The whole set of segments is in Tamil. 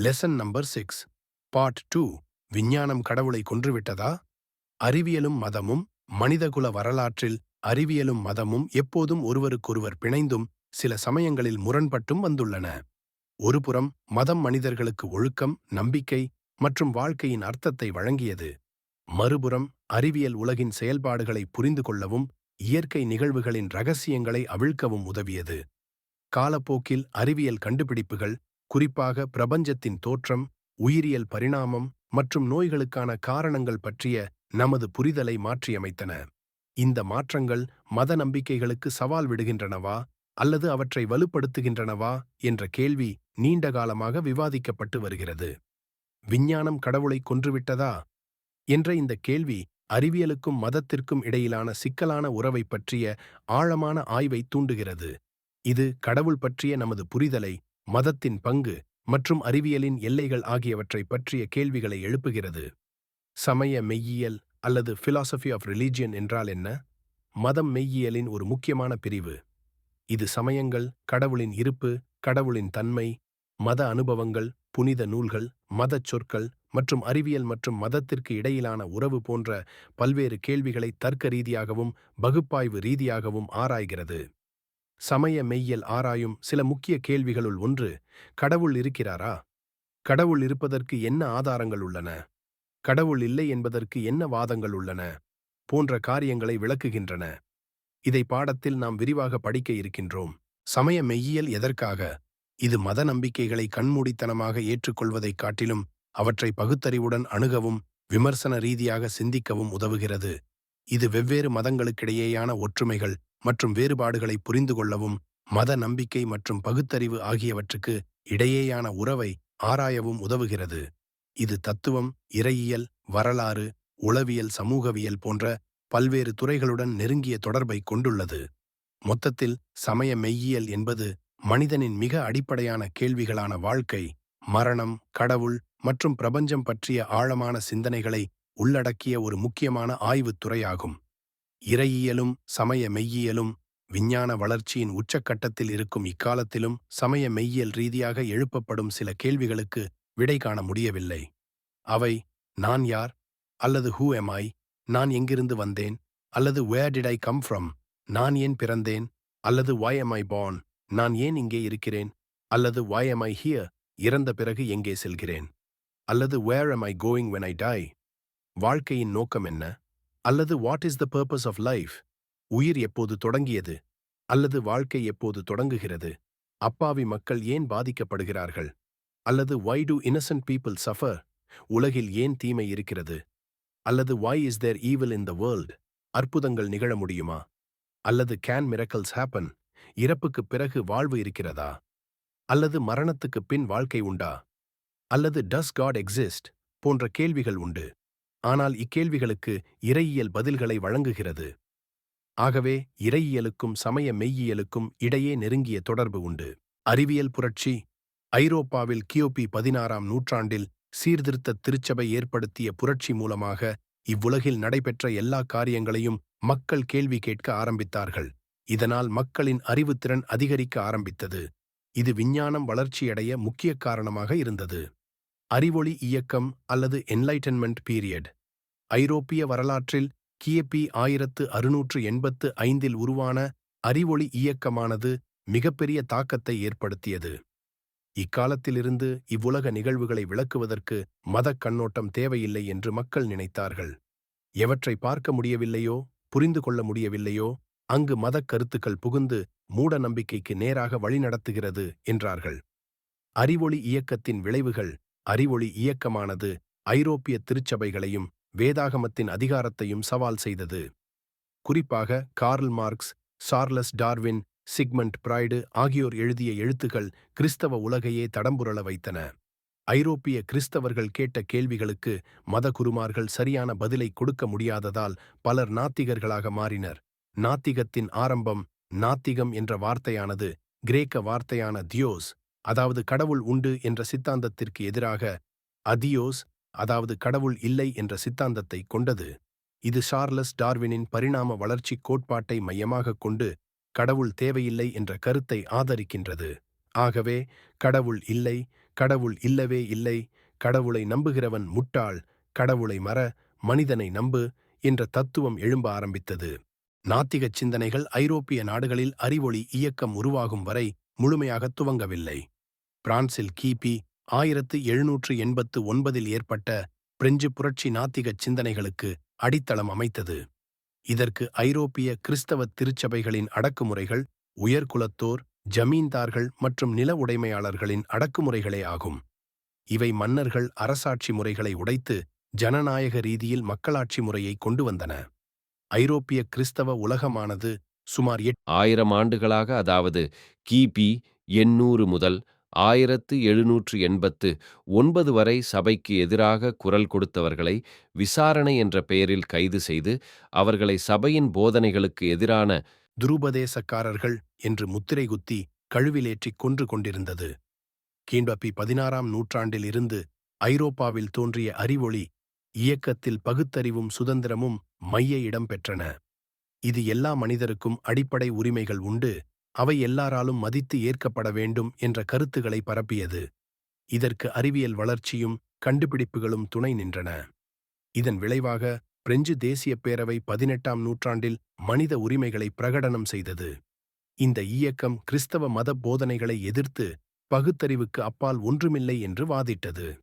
Lesson number 6 part 2. விஞ்ஞானம் கடவுளை கொன்றுவிட்டதா? அறிவியலும் மதமும். மனிதகுல வரலாற்றில் அறிவியலும் மதமும் எப்போதும் ஒருவருக்கொருவர் பிணைந்தும் சில சமயங்களில் முரண்பட்டும் வந்துள்ளன. ஒருபுறம் மதம் மனிதர்களுக்கு ஒழுக்கம், நம்பிக்கை மற்றும் வாழ்க்கையின் அர்த்தத்தை வழங்கியது. மறுபுறம் அறிவியல் உலகின் செயல்பாடுகளை புரிந்து கொள்ளவும் இயற்கை நிகழ்வுகளின் இரகசியங்களை அவிழ்க்கவும் உதவியது. காலப்போக்கில் அறிவியல் கண்டுபிடிப்புகள், குறிப்பாக பிரபஞ்சத்தின் தோற்றம், உயிரியல் பரிணாமம் மற்றும் நோய்களுக்கான காரணங்கள் பற்றிய நமது புரிதலை மாற்றியமைத்தன. இந்த மாற்றங்கள் மத நம்பிக்கைகளுக்கு சவால் விடுகின்றனவா அல்லது அவற்றை வலுப்படுத்துகின்றனவா என்ற கேள்வி நீண்ட காலமாக விவாதிக்கப்பட்டு வருகிறது. விஞ்ஞானம் கடவுளை கொன்றுவிட்டதா என்ற இந்த கேள்வி அறிவியலுக்கும் மதத்திற்கும் இடையிலான சிக்கலான உறவை பற்றிய ஆழமான ஆய்வை தூண்டுகிறது. இது கடவுள் பற்றிய நமது புரிதலை, மதத்தின் பங்கு மற்றும் அறிவியலின் எல்லைகள் ஆகியவற்றை பற்றிய கேள்விகளை எழுப்புகிறது. சமய மெய்யியல் அல்லது philosophy of religion என்றால் என்ன? மதம் மெய்யியலின் ஒரு முக்கியமான பிரிவு. இது சமயங்கள், கடவுளின் இருப்பு, கடவுளின் தன்மை, மத அனுபவங்கள், புனித நூல்கள், மதச் சொற்கள் மற்றும் அறிவியல் மற்றும் மதத்திற்கு இடையிலான உறவு போன்ற பல்வேறு கேள்விகளை தர்க்க ரீதியாகவும் பகுப்பாய்வு ரீதியாகவும் ஆராய்கிறது. சமய மெய்யியல் ஆராயும் சில முக்கிய கேள்விகளுள் ஒன்று, கடவுள் இருக்கிறாரா? கடவுள் இருப்பதற்கு என்ன ஆதாரங்கள் உள்ளன? கடவுள் இல்லை என்பதற்கு என்ன வாதங்கள் உள்ளன? போன்ற காரியங்களை விளக்குகின்றன. இதை பாடத்தில் நாம் விரிவாக படிக்க இருக்கின்றோம். சமய மெய்யியல் எதற்காக? இது மத நம்பிக்கைகளை கண்மூடித்தனமாக ஏற்றுக்கொள்வதைக் காட்டிலும் அவற்றை பகுத்தறிவுடன் அணுகவும் விமர்சன ரீதியாக சிந்திக்கவும் உதவுகிறது. இது வெவ்வேறு மதங்களுக்கிடையேயான ஒற்றுமைகள் மற்றும் வேறுபாடுகளை புரிந்து கொள்ளவும், மத நம்பிக்கை மற்றும் பகுத்தறிவு ஆகியவற்றுக்கு இடையேயான உறவை ஆராயவும் உதவுகிறது. இது தத்துவம், இறையியல், வரலாறு, உளவியல், சமூகவியல் போன்ற பல்வேறு துறைகளுடன் நெருங்கிய தொடர்பை கொண்டுள்ளது. மொத்தத்தில் சமய மெய்யியல் என்பது மனிதனின் மிக அடிப்படையான கேள்விகளான வாழ்க்கை, மரணம், கடவுள் மற்றும் பிரபஞ்சம் பற்றிய ஆழமான சிந்தனைகளை உள்ளடக்கிய ஒரு முக்கியமான ஆய்வுத் துறையாகும். இறையியலும் சமய மெய்யியலும் விஞ்ஞான வளர்ச்சியின் உச்சக்கட்டத்தில் இருக்கும் இக்காலத்திலும் சமய மெய்யியல் ரீதியாக எழுப்பப்படும் சில கேள்விகளுக்கு விடை காண முடியவில்லை. அவை நான் யார் அல்லது ஹூ எம் ஐ, நான் எங்கிருந்து வந்தேன் அல்லது where did I come from, நான் ஏன் பிறந்தேன் அல்லது why am I born, நான் ஏன் இங்கே இருக்கிறேன் அல்லது why am I here, இறந்த பிறகு எங்கே செல்கிறேன் அல்லது where am I going when I die, வாழ்க்கையின் நோக்கம் என்ன அல்லது what is the purpose of life, உயிர் எப்போது தொடங்கியது அல்லது வாழ்க்கை எப்போது தொடங்குகிறது, அப்பாவி மக்கள் ஏன் பாதிக்கப்படுகிறார்கள் அல்லது why do innocent people suffer, உலகில் ஏன் தீமை இருக்கிறது அல்லது why is there evil in the world, அற்புதங்கள் நிகழ முடியுமா அல்லது can miracles happen, இறப்புக்குப் பிறகு வாழ்வு இருக்கிறதா அல்லது மரணத்துக்குப் பின் வாழ்க்கை உண்டா அல்லது does God exist போன்ற கேள்விகள் உண்டு. ஆனால் இக்கேள்விகளுக்கு இறையியல் பதில்களை வழங்குகிறது. ஆகவே இறையியலுக்கும் சமய மெய்யியலுக்கும் இடையே நெருங்கிய தொடர்பு உண்டு. அறிவியல் புரட்சி ஐரோப்பாவில் கியோபி 16ஆம் நூற்றாண்டில் சீர்திருத்த திருச்சபை ஏற்படுத்திய புரட்சி மூலமாக இவ்வுலகில் நடைபெற்ற எல்லா காரியங்களையும் மக்கள் கேள்வி கேட்க ஆரம்பித்தார்கள். இதனால் மக்களின் அறிவுத்திறன் அதிகரிக்க ஆரம்பித்தது. இது விஞ்ஞானம் வளர்ச்சியடைய முக்கிய காரணமாக இருந்தது. அறிவொளி இயக்கம் அல்லது என்லைட்டன்மெண்ட் பீரியட் ஐரோப்பிய வரலாற்றில் கிபி 1685இல் உருவான அறிவொளி இயக்கமானது மிகப்பெரிய தாக்கத்தை ஏற்படுத்தியது. இக்காலத்திலிருந்து இவ்வுலக நிகழ்வுகளை விளக்குவதற்கு மதக் கண்ணோட்டம் தேவையில்லை என்று மக்கள் நினைத்தார்கள். எவற்றை பார்க்க முடியவில்லையோ, புரிந்து கொள்ள முடியவில்லையோ, அங்கு மதக் கருத்துக்கள் புகுந்து மூட நம்பிக்கைக்கு நேராக வழிநடத்துகிறது என்றார்கள். அறிவொளி இயக்கத்தின் விளைவுகள் அறிவொளி இயக்கமானது ஐரோப்பிய திருச்சபைகளையும் வேதாகமத்தின் அதிகாரத்தையும் சவால் செய்தது. குறிப்பாக Karl Marx, Charles Darwin, Sigmund Freud ஆகியோர் எழுதிய எழுத்துக்கள் கிறிஸ்தவ உலகையே தடம்புரள வைத்தன. ஐரோப்பிய கிறிஸ்தவர்கள் கேட்ட கேள்விகளுக்கு மதகுருமார்கள் சரியான பதிலை கொடுக்க முடியாததால் பலர் நாத்திகர்களாக மாறினர். நாத்திகத்தின் ஆரம்பம் நாத்திகம் என்ற வார்த்தையானது கிரேக்க வார்த்தையான தியோஸ், அதாவது கடவுள் உண்டு என்ற சித்தாந்தத்திற்கு எதிராக அதியோஸ், அதாவது கடவுள் இல்லை என்ற சித்தாந்தத்தை கொண்டது. இது சார்லஸ் டார்வினின் பரிணாம வளர்ச்சி கோட்பாட்டை மையமாகக் கொண்டு கடவுள் தேவையில்லை என்ற கருத்தை ஆதரிக்கின்றது. ஆகவே கடவுள் இல்லை, கடவுள் இல்லவே இல்லை, கடவுளை நம்புகிறவன் முட்டாள், கடவுளை மற, மனிதனை நம்பு என்ற தத்துவம் எழும்ப ஆரம்பித்தது. நாத்திகச் சிந்தனைகள் ஐரோப்பிய நாடுகளில் அறிவொளி இயக்கம் உருவாகும் வரை முழுமையாக துவங்கவில்லை. பிரான்சில் கிபி 1789 ஏற்பட்ட பிரெஞ்சு புரட்சி நாத்திகச் சிந்தனைகளுக்கு அடித்தளம் அமைத்தது. இதற்கு ஐரோப்பிய கிறிஸ்தவ திருச்சபைகளின் அடக்குமுறைகள், உயர்குலத்தோர், ஜமீன்தார்கள் மற்றும் நில உடைமையாளர்களின் அடக்குமுறைகளே ஆகும். இவை மன்னர்கள் அரசாட்சி முறைகளை உடைத்து ஜனநாயக ரீதியில் மக்களாட்சி முறையை கொண்டு வந்தன. ஐரோப்பிய கிறிஸ்தவ உலகமானது சுமார் 1000 ஆண்டுகளாக, அதாவது கிபி 800 முதல் 1789 வரை சபைக்கு எதிராக குரல் கொடுத்தவர்களை விசாரணை என்ற பெயரில் கைது செய்து அவர்களை சபையின் போதனைகளுக்கு எதிரான துருபதேசக்காரர்கள் என்று முத்திரை குத்தி கழுவிலேற்றிக் கொன்று கொண்டிருந்தது. கிபி 16ஆம் நூற்றாண்டில் இருந்து ஐரோப்பாவில் தோன்றிய அறிவொளி இயக்கத்தில் பகுத்தறிவும் சுதந்திரமும் மைய இடம் பெற்றன. இது எல்லா மனிதருக்கும் அடிப்படை உரிமைகள் உண்டு, அவை எல்லாராலும் மதித்து ஏற்கப்பட வேண்டும் என்ற கருத்துக்களை பரப்பியது. இதற்கு அறிவியல் வளர்ச்சியும் கண்டுபிடிப்புகளும் துணை நின்றன. இதன் விளைவாக பிரெஞ்சு தேசிய பேரவை 18ஆம் நூற்றாண்டில் மனித உரிமைகளை பிரகடனம் செய்தது. இந்த இயக்கம் கிறிஸ்தவ மத போதனைகளை எதிர்த்து பகுத்தறிவுக்கு அப்பால் ஒன்றுமில்லை என்று வாதிட்டது.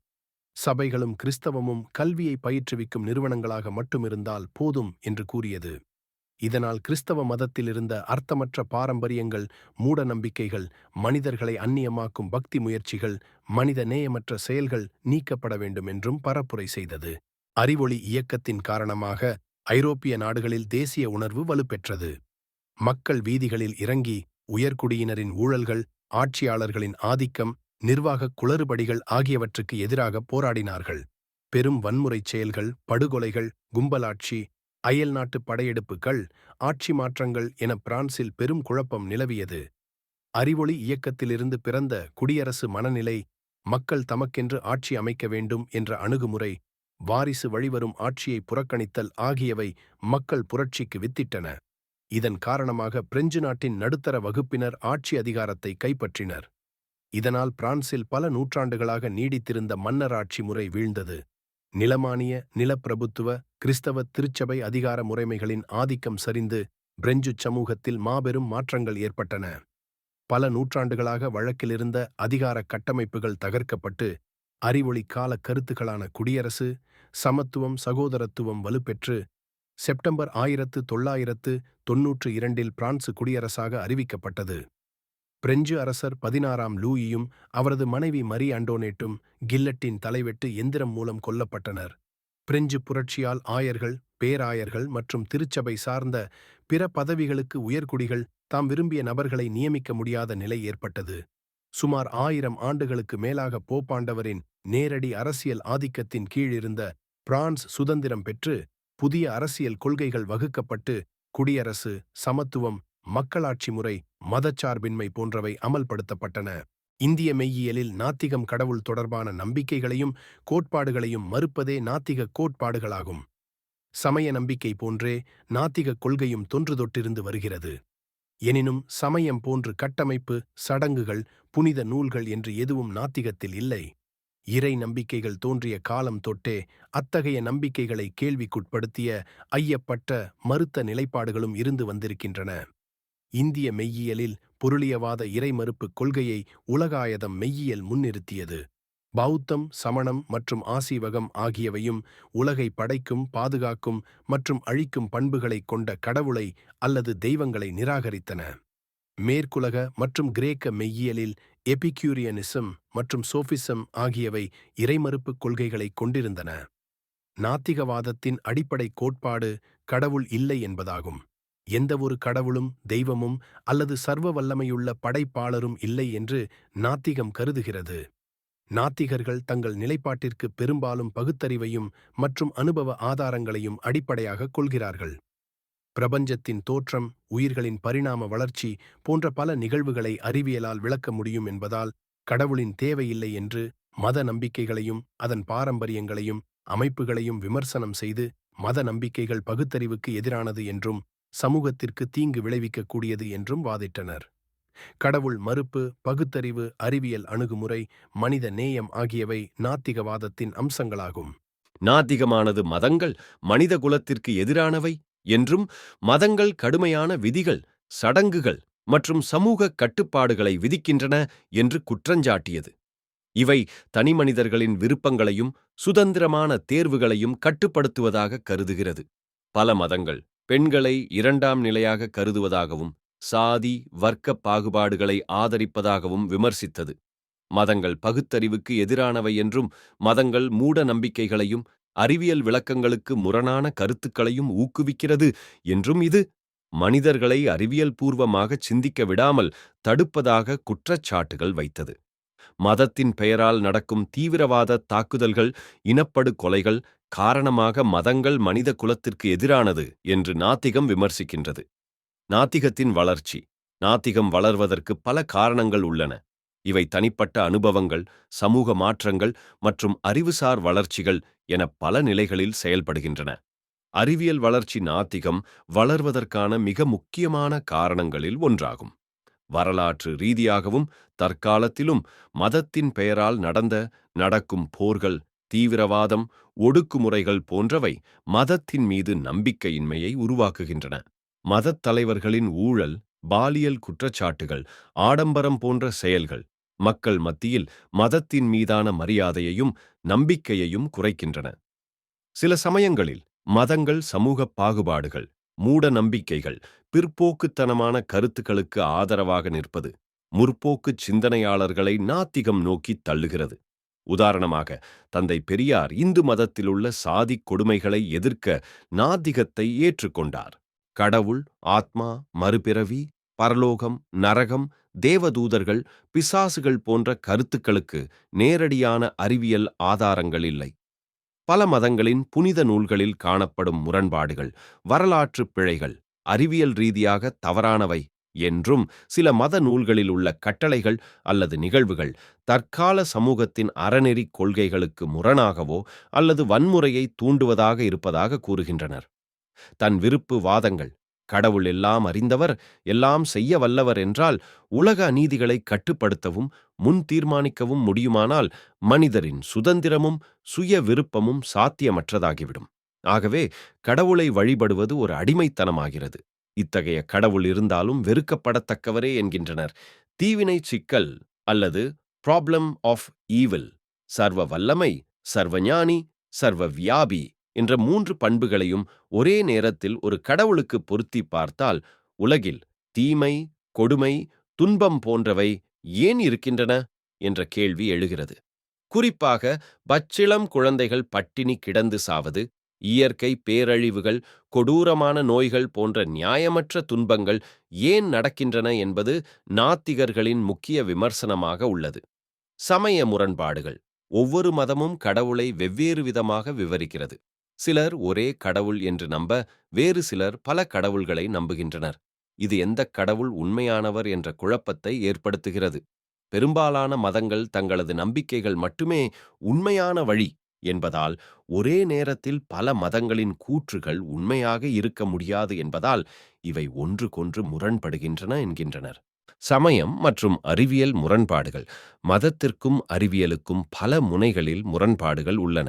சபைகளும் கிறிஸ்தவமும் கல்வியை பயிற்றுவிக்கும் நிறுவனங்களாக மட்டுமிருந்தால் போதும் என்று கூறியது. இதனால் கிறிஸ்தவ மதத்தில் இருந்த அர்த்தமற்ற பாரம்பரியங்கள், மூட நம்பிக்கைகள், மனிதர்களை அந்நியமாக்கும் பக்தி முயற்சிகள், மனித நேயமற்ற செயல்கள் நீக்கப்பட வேண்டும் என்றும் பரப்புரை செய்தது. அறிவொளி இயக்கத்தின் காரணமாக ஐரோப்பிய நாடுகளில் தேசிய உணர்வு வலுப்பெற்றது. மக்கள் வீதிகளில் இறங்கி உயர்குடியினரின் ஊழல்கள், ஆட்சியாளர்களின் ஆதிக்கம், நிர்வாகக் குளறுபடிகள் ஆகியவற்றுக்கு எதிராக போராடினார்கள். பெரும் வன்முறைச் செயல்கள், படுகொலைகள், கும்பலாட்சி, அயல்நாட்டு படையெடுப்புகள், ஆட்சி மாற்றங்கள் என பிரான்சில் பெரும் குழப்பம் நிலவியது. அறிவொளி இயக்கத்திலிருந்து பிறந்த குடியரசு மனநிலை, மக்கள் தமக்கென்று ஆட்சி அமைக்க வேண்டும் என்ற அணுகுமுறை, வாரிசு வழிவரும் ஆட்சியை புறக்கணித்தல் ஆகியவை மக்கள் புரட்சிக்கு வித்திட்டன. இதன் காரணமாக பிரெஞ்சு நாட்டின் நடுத்தர வகுப்பினர் ஆட்சி அதிகாரத்தை கைப்பற்றினர். இதனால் பிரான்சில் பல நூற்றாண்டுகளாக நீடித்திருந்த மன்னராட்சி முறை வீழ்ந்தது. நிலமானிய, நிலப்பிரபுத்துவ, கிறிஸ்தவ திருச்சபை அதிகார முறைமைகளின் ஆதிக்கம் சரிந்து பிரெஞ்சு சமூகத்தில் மாபெரும் மாற்றங்கள் ஏற்பட்டன. பல நூற்றாண்டுகளாக வழக்கிலிருந்த அதிகார கட்டமைப்புகள் தகர்க்கப்பட்டு அறிவொளி கால கருத்துக்களான குடியரசு, சமத்துவம், சகோதரத்துவம் வலுப்பெற்று செப்டம்பர் 1992 பிரான்சு குடியரசாக அறிவிக்கப்பட்டது. பிரெஞ்சு அரசர் 16ஆம் லூயியும் அவரது மனைவி மரி அண்டோனேட்டும் கில்லட்டின் தலைவெட்டு எந்திரம் மூலம் கொல்லப்பட்டனர். பிரெஞ்சு புரட்சியால் ஆயர்கள், பேராயர்கள் மற்றும் திருச்சபை சார்ந்த பிற பதவிகளுக்கு உயர்குடிகள் தாம் விரும்பிய நபர்களை நியமிக்க முடியாத நிலை ஏற்பட்டது. சுமார் 1000 ஆண்டுகளுக்கு மேலாக போப்பாண்டவரின் நேரடி அரசியல் ஆதிக்கத்தின் கீழிருந்த பிரான்ஸ் சுதந்திரம் பெற்று புதிய அரசியல் கொள்கைகள் வகுக்கப்பட்டு குடியரசு, சமத்துவம், மக்களாட்சி முறை, மதச்சார்பின்மை போன்றவை அமல்படுத்தப்பட்டன. இந்திய மெய்யியலில் நாத்திகம் கடவுள் தொடர்பான நம்பிக்கைகளையும் கோட்பாடுகளையும் மறுப்பதே நாத்திக கோட்பாடுகளாகும். சமய நம்பிக்கை போன்றே நாத்திக கொள்கையும் தொன்றுதொட்டிருந்து வருகிறது. எனினும் சமயம் போன்று கட்டமைப்பு, சடங்குகள், புனித நூல்கள் என்று எதுவும் நாத்திகத்தில் இல்லை. இறை நம்பிக்கைகள் தோன்றிய காலம் தொட்டே அத்தகைய நம்பிக்கைகளை கேள்விக்குட்படுத்திய, ஐயப்பட்ட, மறுத்த நிலைப்பாடுகளும் இருந்து வந்திருக்கின்றன. இந்திய மெய்யியலில் பொருளியவாத இறைமறுப்பு கொள்கையை உலகாயதம் மெய்யியல் முன்னிறுத்தியது. பௌத்தம், சமணம் மற்றும் ஆசீவகம் ஆகியவையும் உலகை படைக்கும், பாதுகாக்கும் மற்றும் அழிக்கும் பண்புகளைக் கொண்ட கடவுளை அல்லது தெய்வங்களை நிராகரித்தன. மேற்குலக மற்றும் கிரேக்க மெய்யியலில் எபிக்யூரியனிசம் மற்றும் சோஃபிசம் ஆகியவை இறைமறுப்பு கொள்கைகளை கொண்டிருந்தன. நாத்திகவாதத்தின் அடிப்படை கோட்பாடு கடவுள் இல்லை என்பதாகும். எந்தவொரு கடவுளும், தெய்வமும் அல்லது சர்வ வல்லமையுள்ள படைப்பாளரும் இல்லை என்று நாத்திகம் கருதுகிறது. நாத்திகர்கள் தங்கள் நிலைப்பாட்டிற்கு பெரும்பாலும் பகுத்தறிவையும் மற்றும் அனுபவ ஆதாரங்களையும் அடிப்படையாக கொள்கிறார்கள். பிரபஞ்சத்தின் தோற்றம், உயிர்களின் பரிணாம வளர்ச்சி போன்ற பல நிகழ்வுகளை அறிவியலால் விளக்க முடியும் என்பதால் கடவுளின் தேவையில்லை என்று மத நம்பிக்கைகளையும் அதன் பாரம்பரியங்களையும் அமைப்புகளையும் விமர்சனம் செய்து மத நம்பிக்கைகள் பகுத்தறிவுக்கு எதிரானது என்றும் சமூகத்திற்கு தீங்கு விளைவிக்கக்கூடியது என்றும் வாதிட்டனர். கடவுள் மறுப்பு, பகுத்தறிவு, அறிவியல் அணுகுமுறை, மனித நேயம் ஆகியவை நாத்திகவாதத்தின் அம்சங்களாகும். நாத்திகமானது மதங்கள் மனித குலத்திற்கு எதிரானவை என்றும், மதங்கள் கடுமையான விதிகள், சடங்குகள் மற்றும் சமூக கட்டுப்பாடுகளை விதிக்கின்றன என்று குற்றஞ்சாட்டியது. இவை தனிமனிதர்களின் விருப்பங்களையும் சுதந்திரமான தேர்வுகளையும் கட்டுப்படுத்துவதாக கருதுகிறது. பல மதங்கள் பெண்களை இரண்டாம் நிலையாக கருதுவதாகவும், சாதி வர்க்க பாகுபாடுகளை ஆதரிப்பதாகவும் விமர்சித்தது. மதங்கள் பகுத்தறிவுக்கு எதிரானவை என்றும், மதங்கள் மூட நம்பிக்கைகளையும் அறிவியல் விளக்கங்களுக்கு முரணான கருத்துக்களையும் ஊக்குவிக்கிறது என்றும், இது மனிதர்களை அறிவியல் பூர்வமாக சிந்திக்க விடாமல் தடுப்பதாக குற்றச்சாட்டுகள் வைத்தது. மதத்தின் பெயரால் நடக்கும் தீவிரவாத தாக்குதல்கள், இனப்படு கொலைகள் காரணமாக மதங்கள் மனித குலத்திற்கு எதிரானது என்று நாத்திகம் விமர்சிக்கின்றது. நாத்திகத்தின் வளர்ச்சி. நாத்திகம் வளர்வதற்கு பல காரணங்கள் உள்ளன. இவை தனிப்பட்ட அனுபவங்கள், சமூக மாற்றங்கள் மற்றும் அறிவுசார் வளர்ச்சிகள் என பல நிலைகளில் செயல்படுகின்றன. அறிவியல் வளர்ச்சி நாத்திகம் வளர்வதற்கான மிக முக்கியமான காரணங்களில் ஒன்றாகும். வரலாற்று ரீதியாகவும் தற்காலத்திலும் மதத்தின் பெயரால் நடக்கும் போர்கள், தீவிரவாதம், ஒடுக்குமுறைகள் போன்றவை மதத்தின் மீது நம்பிக்கையின்மையை உருவாக்குகின்றன. மதத் தலைவர்களின் ஊழல், பாலியல் குற்றச்சாட்டுகள், ஆடம்பரம் போன்ற செயல்கள் மக்கள் மத்தியில் மதத்தின் மீதான மரியாதையையும் நம்பிக்கையையும் குறைக்கின்றன. சில சமயங்களில் மதங்கள் சமூக பாகுபாடுகள், மூட நம்பிக்கைகள், பிற்போக்குத்தனமான கருத்துக்களுக்கு ஆதரவாக நிற்பது முற்போக்குச் சிந்தனையாளர்களை நாத்திகம் நோக்கி தள்ளுகிறது. உதாரணமாக, தந்தை பெரியார் இந்து மதத்திலுள்ள சாதிக் கொடுமைகளை எதிர்க்க நாத்திகத்தை ஏற்றுக்கொண்டார். கடவுள், ஆத்மா, மறுபிறவி, பரலோகம், நரகம், தேவதூதர்கள், பிசாசுகள் போன்ற கருத்துக்களுக்கு நேரடியான அறிவியல் ஆதாரங்கள் இல்லை. பல மதங்களின் புனித நூல்களில் காணப்படும் முரண்பாடுகள், வரலாற்று பிழைகள் அறிவியல் ரீதியாக தவறானவை என்றும், சில மத நூல்களில் உள்ள கட்டளைகள் அல்லது நிகழ்வுகள் தற்கால சமூகத்தின் அறநெறி கொள்கைகளுக்கு முரணாகவோ அல்லது வன்முறையை தூண்டுவதாக இருப்பதாக கூறுகின்றனர். தன் விருப்பு வாதங்கள், கடவுள் எல்லாம் அறிந்தவர், எல்லாம் செய்ய வல்லவர் என்றால் உலக அநீதிகளை கட்டுப்படுத்தவும் முன் தீர்மானிக்கவும் முடியுமானால் மனிதரின் சுதந்திரமும் சுய விருப்பமும் சாத்தியமற்றதாகிவிடும். ஆகவே கடவுளை வழிபடுவது ஒரு அடிமைத்தனமாகிறது. இத்தகைய கடவுள் இருந்தாலும் வெறுக்கப்படத்தக்கவரே என்கின்றனர். தீவினை சிக்கல் அல்லது ப்ராப்ளம் ஆஃப் ஈவில், சர்வ வல்லமை, சர்வஞானி, சர்வ வியாபி என்ற 3 பண்புகளையும் ஒரே நேரத்தில் ஒரு கடவுளுக்கு பொருத்தி பார்த்தால் உலகில் தீமை, கொடுமை, துன்பம் போன்றவை ஏன் இருக்கின்றன என்ற கேள்வி எழுகிறது. குறிப்பாக பச்சிளம் குழந்தைகள் பட்டினி கிடந்து சாவது, இயற்கை பேரழிவுகள், கொடூரமான நோய்கள் போன்ற நியாயமற்ற துன்பங்கள் ஏன் நடக்கின்றன என்பது நாத்திகர்களின் முக்கிய விமர்சனமாக உள்ளது. சமய முரண்பாடுகள். ஒவ்வொரு மதமும் கடவுளை வெவ்வேறு விதமாக விவரிக்கிறது. சிலர் ஒரே கடவுள் என்று நம்ப, வேறு சிலர் பல கடவுள்களை நம்புகின்றனர். இது எந்த கடவுள் உண்மையானவர் என்ற குழப்பத்தை ஏற்படுத்துகிறது. பெரும்பாலான மதங்கள் தங்களது நம்பிக்கைகள் மட்டுமே உண்மையான வழி என்பதால், ஒரே நேரத்தில் பல மதங்களின் கூற்றுகள் உண்மையாக இருக்க முடியாது என்பதால் இவை ஒன்றுக்கொன்று முரண்படுகின்றன என்கின்றனர். சமயம் மற்றும் அறிவியல் முரண்பாடுகள். மதத்திற்கும் அறிவியலுக்கும் பல முனைகளில் முரண்பாடுகள் உள்ளன.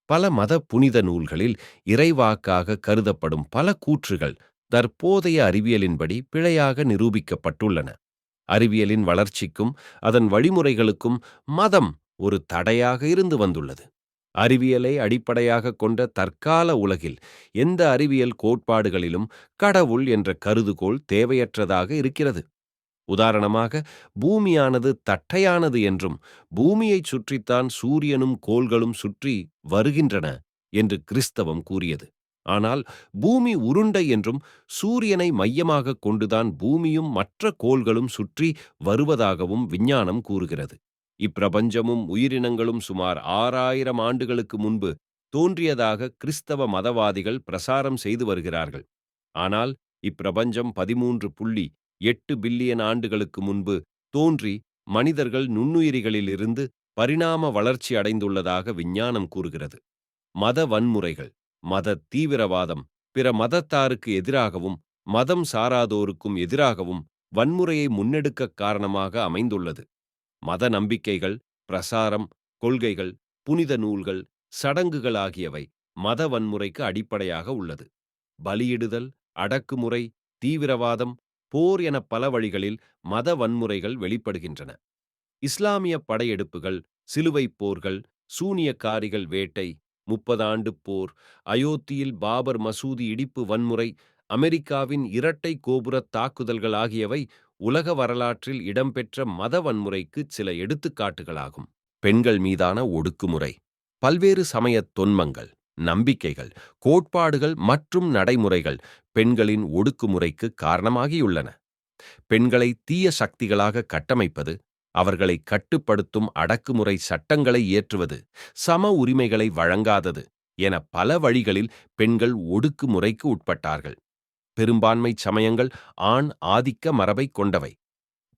பல மத புனித நூல்களில் இறைவாக்காக கருதப்படும் பல கூற்றுகள் தற்போதைய அறிவியலின்படி பிழையாக நிரூபிக்கப்பட்டுள்ளன. அறிவியலின் வளர்ச்சிக்கும் அதன் வழிமுறைகளுக்கும் மதம் ஒரு தடையாக இருந்து வந்துள்ளது. அறிவியலை அடிப்படையாக கொண்ட தற்கால உலகில் எந்த அறிவியல் கோட்பாடுகளிலும் கடவுள் என்ற கருதுகோள் தேவையற்றதாக இருக்கிறது. உதாரணமாக, பூமியானது தட்டையானது என்றும், பூமியைச் சுற்றித்தான் சூரியனும் கோள்களும் சுற்றி வருகின்றன என்று கிறிஸ்தவம் கூறியது. ஆனால் பூமி உருண்டை என்றும், சூரியனை மையமாக கொண்டுதான் பூமியும் மற்ற கோள்களும் சுற்றி வருவதாகவும் விஞ்ஞானம் கூறுகிறது. இப்பிரபஞ்சமும் உயிரினங்களும் சுமார் 6000 ஆண்டுகளுக்கு முன்பு தோன்றியதாக கிறிஸ்தவ மதவாதிகள் பிரசாரம் செய்து வருகிறார்கள். ஆனால் இப்பிரபஞ்சம் 13.8 பில்லியன் ஆண்டுகளுக்கு முன்பு தோன்றி மனிதர்கள் நுண்ணுயிரிகளிலிருந்து பரிணாம வளர்ச்சி அடைந்துள்ளதாக விஞ்ஞானம் கூறுகிறது. மத வன்முறைகள். மத தீவிரவாதம் பிற மதத்தாருக்கு எதிராகவும் மதம் சாராதோருக்கும் எதிராகவும் வன்முறையை முன்னெடுக்க காரணமாக அமைந்துள்ளது. மத நம்பிக்கைகள், பிரசாரம், கொள்கைகள், புனித நூல்கள், சடங்குகள் ஆகியவை மத வன்முறைக்கு அடிப்படையாக உள்ளது. பலியிடுதல், அடக்குமுறை, தீவிரவாதம், போர் என பல வழிகளில் மத வன்முறைகள் வெளிப்படுகின்றன. இஸ்லாமிய படையெடுப்புகள், சிலுவைப் போர்கள், சூனியக்காரிகள் வேட்டை, 30 ஆண்டு போர், அயோத்தியில் பாபர் மசூதி இடிப்பு வன்முறை, அமெரிக்காவின் இரட்டை கோபுர தாக்குதல்கள் ஆகியவை உலக வரலாற்றில் இடம்பெற்ற மத வன்முறைக்கு சில எடுத்துக்காட்டுகளாகும். பெண்கள் மீதான ஒடுக்குமுறை, பல்வேறு சமய தொன்மங்கள், நம்பிக்கைகள், கோட்பாடுகள் மற்றும் நடைமுறைகள் பெண்களின் ஒடுக்குமுறைக்கு காரணமாகியுள்ளன. பெண்களை தீய சக்திகளாக கட்டமைப்பது, அவர்களை கட்டுப்படுத்தும் அடக்குமுறை சட்டங்களை இயற்றுவது, சம உரிமைகளை வழங்காதது என பல வழிகளில் பெண்கள் ஒடுக்குமுறைக்கு உட்பட்டார்கள். பெரும்பான்மை சமயங்கள் ஆண் ஆதிக்க மரபை கொண்டவை.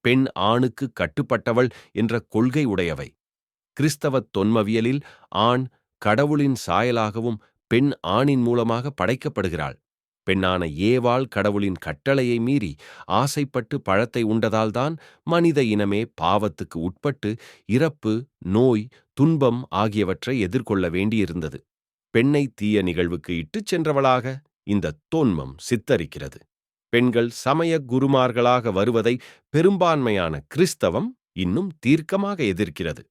பெண் ஆணுக்கு கட்டுப்பட்டவள் என்ற கொள்கை உடையவை. கிறிஸ்தவ தொன்மவியலில் ஆண் கடவுளின் சாயலாகவும் பெண் ஆணின் மூலமாக படைக்கப்படுகிறாள். பெண்ணான ஏவாள் கடவுளின் கட்டளையை மீறி ஆசைப்பட்டு பழத்தை உண்டதால்தான் மனித இனமே பாவத்துக்கு உட்பட்டு இறப்பு, நோய், துன்பம் ஆகியவற்றை எதிர்கொள்ள வேண்டியிருந்தது. பெண்ணை தீய நிகழ்வுக்கு இட்டுச் சென்றவளாக இந்த தொன்மம் சித்தரிக்கிறது. பெண்கள் சமய குருமார்களாக வருவதை பெரும்பான்மையான கிறிஸ்தவம் இன்னும் தீர்க்கமாக எதிர்க்கிறது.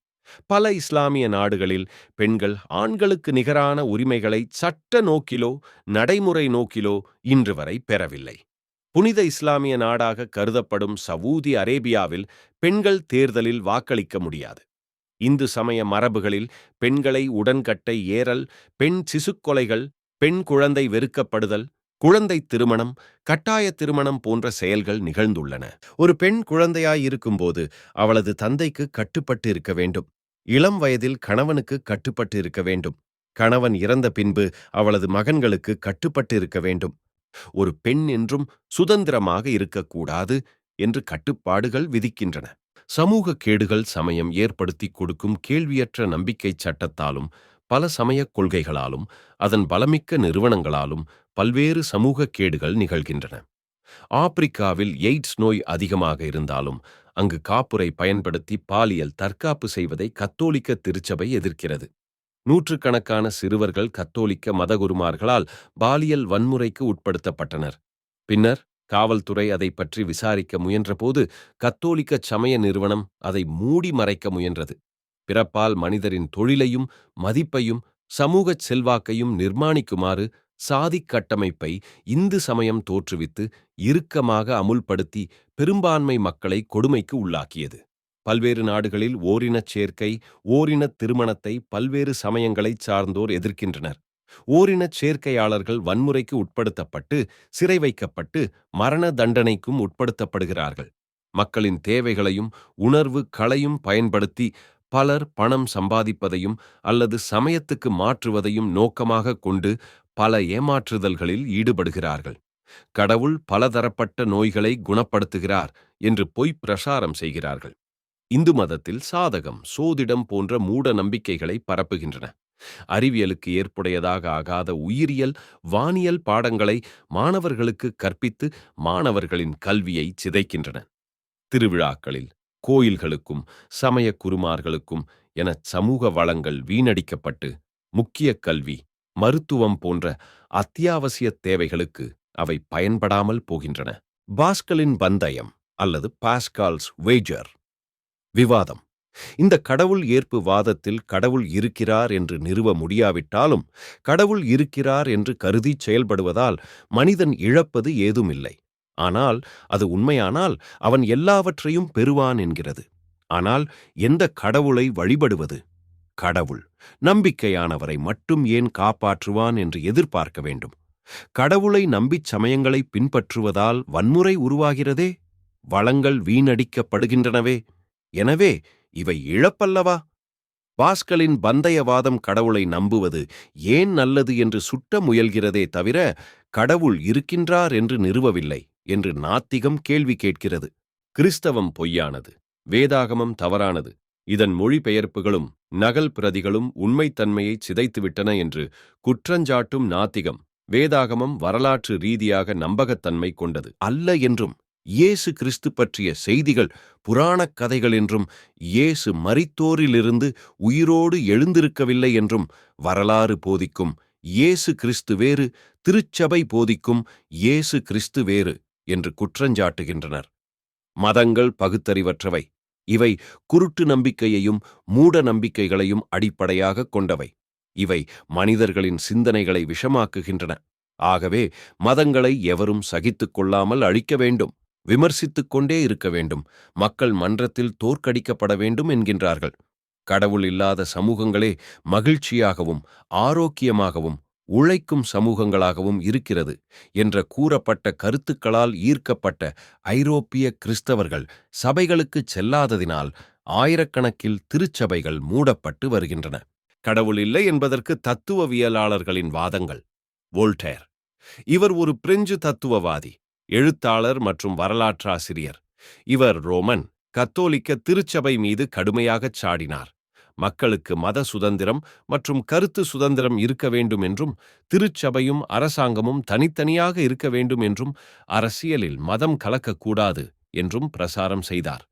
பல இஸ்லாமிய நாடுகளில் பெண்கள் ஆண்களுக்கு நிகரான உரிமைகளை சட்ட நோக்கிலோ நடைமுறை நோக்கிலோ இன்று வரை பெறவில்லை. புனித இஸ்லாமிய நாடாக கருதப்படும் சவூதி அரேபியாவில் பெண்கள் தேர்தலில் வாக்களிக்க முடியாது. இந்து சமய மரபுகளில் பெண்களை உடன்கட்டை ஏறல், பெண் சிசுக்கொலைகள், பெண் குழந்தை வெறுக்கப்படுதல், குழந்தை திருமணம், கட்டாய திருமணம் போன்ற செயல்கள் நிகழ்ந்துள்ளன. ஒரு பெண் குழந்தையாய் இருக்கும்போது அவளது தந்தைக்கு கட்டுப்பட்டு இருக்க வேண்டும். இளம் வயதில் கணவனுக்கு கட்டுப்பட்டு இருக்க வேண்டும். கணவன் இறந்த பின்பு அவளது மகன்களுக்கு கட்டுப்பட்டு இருக்க வேண்டும். ஒரு பெண் என்றும் சுதந்திரமாக இருக்கக்கூடாது என்று கட்டுப்பாடுகள் விதிக்கின்றன. சமூக கேடுகள் சமயம் ஏற்படுத்தி கொடுக்கும் கேள்வியற்ற நம்பிக்கை சட்டத்தாலும் பல சமயக் கொள்கைகளாலும் அதன் பலமிக்க நிறுவனங்களாலும் பல்வேறு சமூக கேடுகள் நிகழ்கின்றன. ஆப்பிரிக்காவில் எய்ட்ஸ் நோய் அதிகமாக இருந்தாலும் அங்கு காப்புரை பயன்படுத்தி பாலியல் தற்காப்பு செய்வதை கத்தோலிக்க திருச்சபை எதிர்க்கிறது. நூற்றுக்கணக்கான சிறுவர்கள் கத்தோலிக்க மதகுருமார்களால் பாலியல் வன்முறைக்கு உட்படுத்தப்பட்டனர். பின்னர் காவல்துறை அதை பற்றி விசாரிக்க முயன்றபோது கத்தோலிக்க சமய நிறுவனம் அதை மூடி மறைக்க முயன்றது. பிறப்பால் மனிதரின் தொழிலையும் மதிப்பையும் சமூகச் செல்வாக்கையும் நிர்மாணிக்குமாறு சாதிக் கட்டமைப்பை இந்து சமயம் தோற்றுவித்து இறுக்கமாக அமுல்படுத்தி பெரும்பான்மை மக்களை கொடுமைக்கு உள்ளாக்கியது. பல்வேறு நாடுகளில் ஓரினச் சேர்க்கை, ஓரினத் திருமணத்தை பல்வேறு சமயங்களைச் சார்ந்தோர் எதிர்க்கின்றனர். ஓரினச் சேர்க்கையாளர்கள் வன்முறைக்கு உட்படுத்தப்பட்டு சிறை வைக்கப்பட்டு மரண தண்டனைக்கும் உட்படுத்தப்படுகிறார்கள். மக்களின் தேவைகளையும் உணர்வு களையும் பயன்படுத்தி பலர் பணம் சம்பாதிப்பதையும் அல்லது சமயத்துக்கு மாற்றுவதையும் நோக்கமாக கொண்டு பல ஏமாற்றுதல்களில் ஈடுபடுகிறார்கள். கடவுள் பலதரப்பட்ட நோய்களை குணப்படுத்துகிறார் என்று பொய் பிரசாரம் செய்கிறார்கள். இந்து மதத்தில் சாதகம், சோதிடம் போன்ற மூட நம்பிக்கைகளை பரப்புகின்றன. அறிவியலுக்கு ஏற்புடையதாக ஆகாத உயிரியல், வானியல் பாடங்களை மாணவர்களுக்கு கற்பித்து மாணவர்களின் கல்வியை சிதைக்கின்றன. திருவிழாக்களில் கோயில்களுக்கும் சமய குருமார்களுக்கும் என சமூக வளங்கள் வீணடிக்கப்பட்டு முக்கிய கல்வி, மருத்துவம் போன்ற அத்தியாவசிய தேவைகளுக்கு அவை பயன்படாமல் போகின்றன. பாஸ்கலின் பந்தயம் அல்லது பாஸ்கால்ஸ் வேஜர் விவாதம். இந்த கடவுள் ஏற்பு வாதத்தில் கடவுள் இருக்கிறார் என்று நிறுவ முடியாவிட்டாலும் கடவுள் இருக்கிறார் என்று கருதி செயல்படுவதால் மனிதன் இழப்பது ஏதுமில்லை. ஆனால் அது உண்மையானால் அவன் எல்லாவற்றையும் பெறுவான் என்கிறது. ஆனால் எந்த கடவுளை வழிபடுவது? கடவுள் நம்பிக்கையானவரை மட்டும் ஏன் காப்பாற்றுவான் என்று எதிர்பார்க்க வேண்டும்? கடவுளை நம்பிச் சமயங்களை பின்பற்றுவதால் வன்முறை உருவாகிறதே, வளங்கள் வீணடிக்கப்படுகின்றனவே. எனவே இவை இழப்பல்லவா? பாஸ்கலின் பந்தயவாதம் கடவுளை நம்புவது ஏன் நல்லது என்று சுட்ட முயல்கிறதே தவிர கடவுள் இருக்கின்றார் என்று நிறுவவில்லை என்று நாத்திகம் கேள்வி கேட்கிறது. கிறிஸ்தவம் பொய்யானது, வேதாகமம் தவறானது, இதன் மொழிபெயர்ப்புகளும் நகல் பிரதிகளும் உண்மைத்தன்மையை சிதைத்துவிட்டன என்று குற்றஞ்சாட்டும் நாத்திகம் வேதாகமம் வரலாற்று ரீதியாக நம்பகத்தன்மை கொண்டது அல்ல என்றும் இயேசு கிறிஸ்து பற்றிய செய்திகள் புராணக் கதைகள் என்றும், இயேசு மரித்தோரிலிருந்து உயிரோடு எழுந்திருக்கவில்லை என்றும் வரலாறு போதிக்கும் இயேசு கிறிஸ்து வேறு, திருச்சபை போதிக்கும் இயேசு கிறிஸ்து வேறு என்று குற்றஞ்சாட்டுகின்றனர். மதங்கள் பகுத்தறிவற்றவை. இவை குருட்டு நம்பிக்கையையும் மூட நம்பிக்கைகளையும் அடிப்படையாக கொண்டவை. இவை மனிதர்களின் சிந்தனைகளை விஷமாக்குகின்றன. ஆகவே மதங்களை எவரும் சகித்துக் கொள்ளாமல் அழிக்க வேண்டும், விமர்சித்துக் கொண்டே இருக்க வேண்டும், மக்கள் மன்றத்தில் தோற்கடிக்கப்பட வேண்டும் என்கின்றார்கள். கடவுள் இல்லாத சமூகங்களே மகிழ்ச்சியாகவும் ஆரோக்கியமாகவும் உழைக்கும் சமூகங்களாகவும் இருக்கிறது என்ற கூறப்பட்ட கருத்துக்களால் ஈர்க்கப்பட்ட ஐரோப்பிய கிறிஸ்தவர்கள் சபைகளுக்கு செல்லாததினால் ஆயிரக்கணக்கில் திருச்சபைகள் மூடப்பட்டு வருகின்றன. கடவுள் இல்லை என்பதற்கு தத்துவவியலாளர்களின் வாதங்கள். வோல்டேர் இவர் ஒரு பிரெஞ்சு தத்துவவாதி, எழுத்தாளர் மற்றும் வரலாற்றாசிரியர். இவர் ரோமன் கத்தோலிக்க திருச்சபை மீது கடுமையாகச் சாடினார். மக்களுக்கு மத சுதந்திரம் மற்றும் கருத்து சுதந்திரம் இருக்க வேண்டும் என்றும், திருச்சபையும் அரசாங்கமும் தனித்தனியாக இருக்க வேண்டும் என்றும், அரசியலில் மதம் கலக்கக்கூடாது என்றும் பிரசாரம் செய்தார்.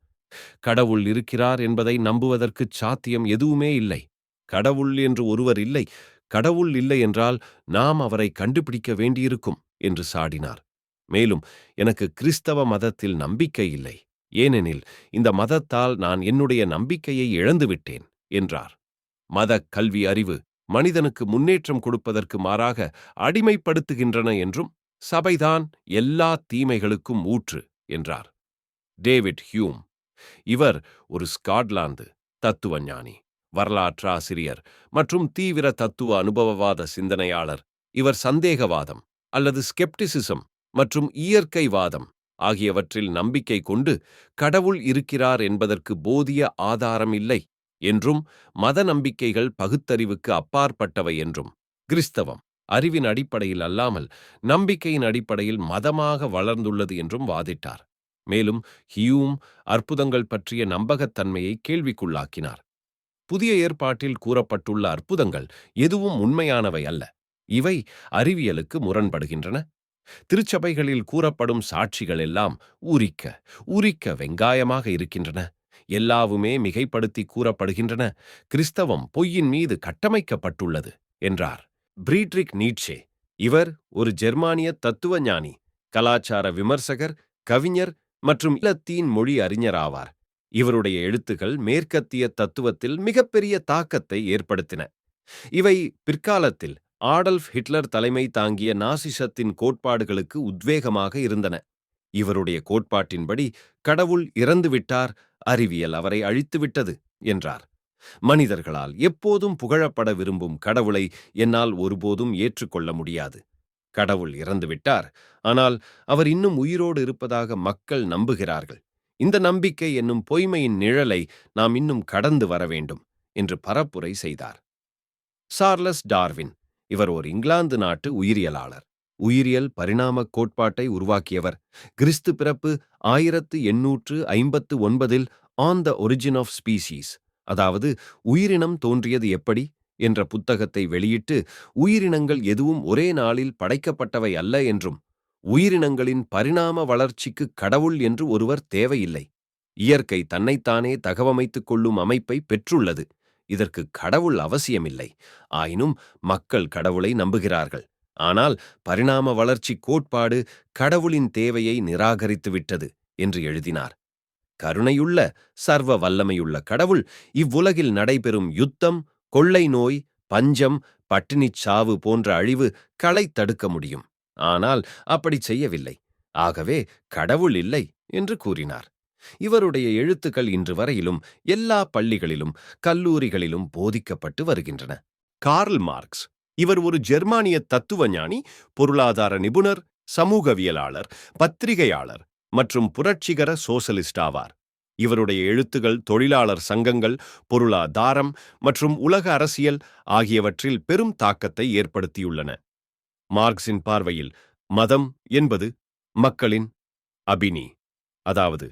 கடவுள் இருக்கிறார் என்பதை நம்புவதற்குச் சாத்தியம் எதுவுமே இல்லை. கடவுள் என்று ஒருவர் இல்லை. கடவுள் இல்லை என்றால் நாம் அவரை கண்டுபிடிக்க வேண்டியிருக்கும் என்று சாடினார். மேலும், எனக்கு கிறிஸ்தவ மதத்தில் நம்பிக்கை இல்லை, ஏனெனில் இந்த மதத்தால் நான் என்னுடைய நம்பிக்கையை இழந்துவிட்டேன் என்றார். மத கல்வி அறிவு மனிதனுக்கு முன்னேற்றம் கொடுப்பதற்கு மாறாக அடிமைப்படுத்துகின்றன என்றும், சபைதான் எல்லா தீமைகளுக்கும் ஊற்று என்றார். டேவிட் ஹியூம் இவர் ஒரு ஸ்காட்லாந்து தத்துவஞானி, வரலாற்றாசிரியர் மற்றும் தீவிர தத்துவ அனுபவவாத சிந்தனையாளர். இவர் சந்தேகவாதம் அல்லது ஸ்கெப்டிசிசம் மற்றும் இயற்கைவாதம் ஆகியவற்றில் நம்பிக்கை கொண்டு கடவுள் இருக்கிறார் என்பதற்கு போதிய ஆதாரம் இல்லை என்றும், மத நம்பிக்கைகள் பகுத்தறிவுக்கு அப்பாற்பட்டவை என்றும், கிறிஸ்தவம் அறிவின் அடிப்படையில் அல்லாமல் நம்பிக்கையின் அடிப்படையில் மதமாக வளர்ந்துள்ளது என்றும் வாதிட்டார். மேலும் ஹியூம் அற்புதங்கள் பற்றிய நம்பகத்தன்மையை கேள்விக்குள்ளாக்கினார். புதிய ஏற்பாட்டில் கூறப்பட்டுள்ள அற்புதங்கள் எதுவும் உண்மையானவை அல்ல. இவை அறிவியலுக்கு முரண்படுகின்றன. திருச்சபைகளில் கூறப்படும் சாட்சிகள் எல்லாம் ஊரிக்க ஊரிக்க வெங்காயமாக இருக்கின்றன. எல்லாவுமே மிகைப்படுத்தி கூறப்படுகின்றன. கிறிஸ்தவம் பொய்யின் மீது கட்டமைக்கப்பட்டுள்ளது என்றார். பிரீட்ரிக் நீட்சே இவர் ஒரு ஜெர்மானிய தத்துவஞானி, கலாச்சார விமர்சகர், கவிஞர் மற்றும் இலத்தீன் மொழி அறிஞராவார். இவருடைய எழுத்துக்கள் மேற்கத்திய தத்துவத்தில் மிகப்பெரிய தாக்கத்தை ஏற்படுத்தின. இவை பிற்காலத்தில் ஆடல்ஃப் ஹிட்லர் தலைமை தாங்கிய நாசிசத்தின் கோட்பாடுகளுக்கு உத்வேகமாக இருந்தன. இவருடைய கோட்பாட்டின்படி கடவுள் இறந்துவிட்டார், அறிவியல் அவரை அழித்துவிட்டது என்றார். மனிதர்களால் எப்போதும் புகழப்பட விரும்பும் கடவுளை என்னால் ஒருபோதும் ஏற்றுக்கொள்ள முடியாது. கடவுள் இறந்துவிட்டார், ஆனால் அவர் இன்னும் உயிரோடு இருப்பதாக மக்கள் நம்புகிறார்கள். இந்த நம்பிக்கை என்னும் பொய்மையின் நிழலை நாம் இன்னும் கடந்து வர வேண்டும் என்று பரப்புரை செய்தார். சார்லஸ் டார்வின் இவர் ஓர் இங்கிலாந்து நாட்டு உயிரியலாளர். உயிரியல் பரிணாம கோட்பாட்டை உருவாக்கியவர். கிறிஸ்து பிறப்பு 1859 on the origin of species, அதாவது உயிரினம் தோன்றியது எப்படி என்ற புத்தகத்தை வெளியிட்டு, உயிரினங்கள் எதுவும் ஒரே நாளில் படைக்கப்பட்டவை அல்ல என்றும், உயிரினங்களின் பரிணாம வளர்ச்சிக்கு கடவுள் என்று ஒருவர் தேவையில்லை, இயற்கை தன்னைத்தானே தகவமைத்துக் கொள்ளும் அமைப்பை பெற்றுள்ளது, இதற்கு கடவுள் அவசியமில்லை, ஆயினும் மக்கள் கடவுளை நம்புகிறார்கள். ஆனால் பரிணாம வளர்ச்சி கோட்பாடு கடவுளின் தேவையை நிராகரித்துவிட்டது என்று எழுதினார். கருணையுள்ள சர்வ வல்லமையுள்ள கடவுள் இவ்வுலகில் நடைபெறும் யுத்தம், கொள்ளை நோய், பஞ்சம், பட்டினிச் சாவு போன்ற அழிவு களை தடுக்க முடியும். ஆனால் அப்படி செய்யவில்லை. ஆகவே கடவுள் இல்லை என்று கூறினார். இவருடைய எழுத்துக்கள் இன்று வரையிலும் எல்லா பள்ளிகளிலும் கல்லூரிகளிலும் போதிக்கப்பட்டு வருகின்றன. கார்ல் மார்க்ஸ் இவர் ஒரு ஜெர்மானிய தத்துவஞானி, பொருளாதார நிபுணர், சமூகவியலாளர், பத்திரிகையாளர் மற்றும் புரட்சிகர சோசலிஸ்ட் ஆவார். இவருடைய எழுத்துகள் தொழிலாளர் சங்கங்கள், பொருளாதாரம் மற்றும் உலக அரசியல் ஆகியவற்றில் பெரும் தாக்கத்தை ஏற்படுத்தியுள்ளன. மார்க்சின் பார்வையில் மதம் என்பது மக்களின் அபினி, அதாவது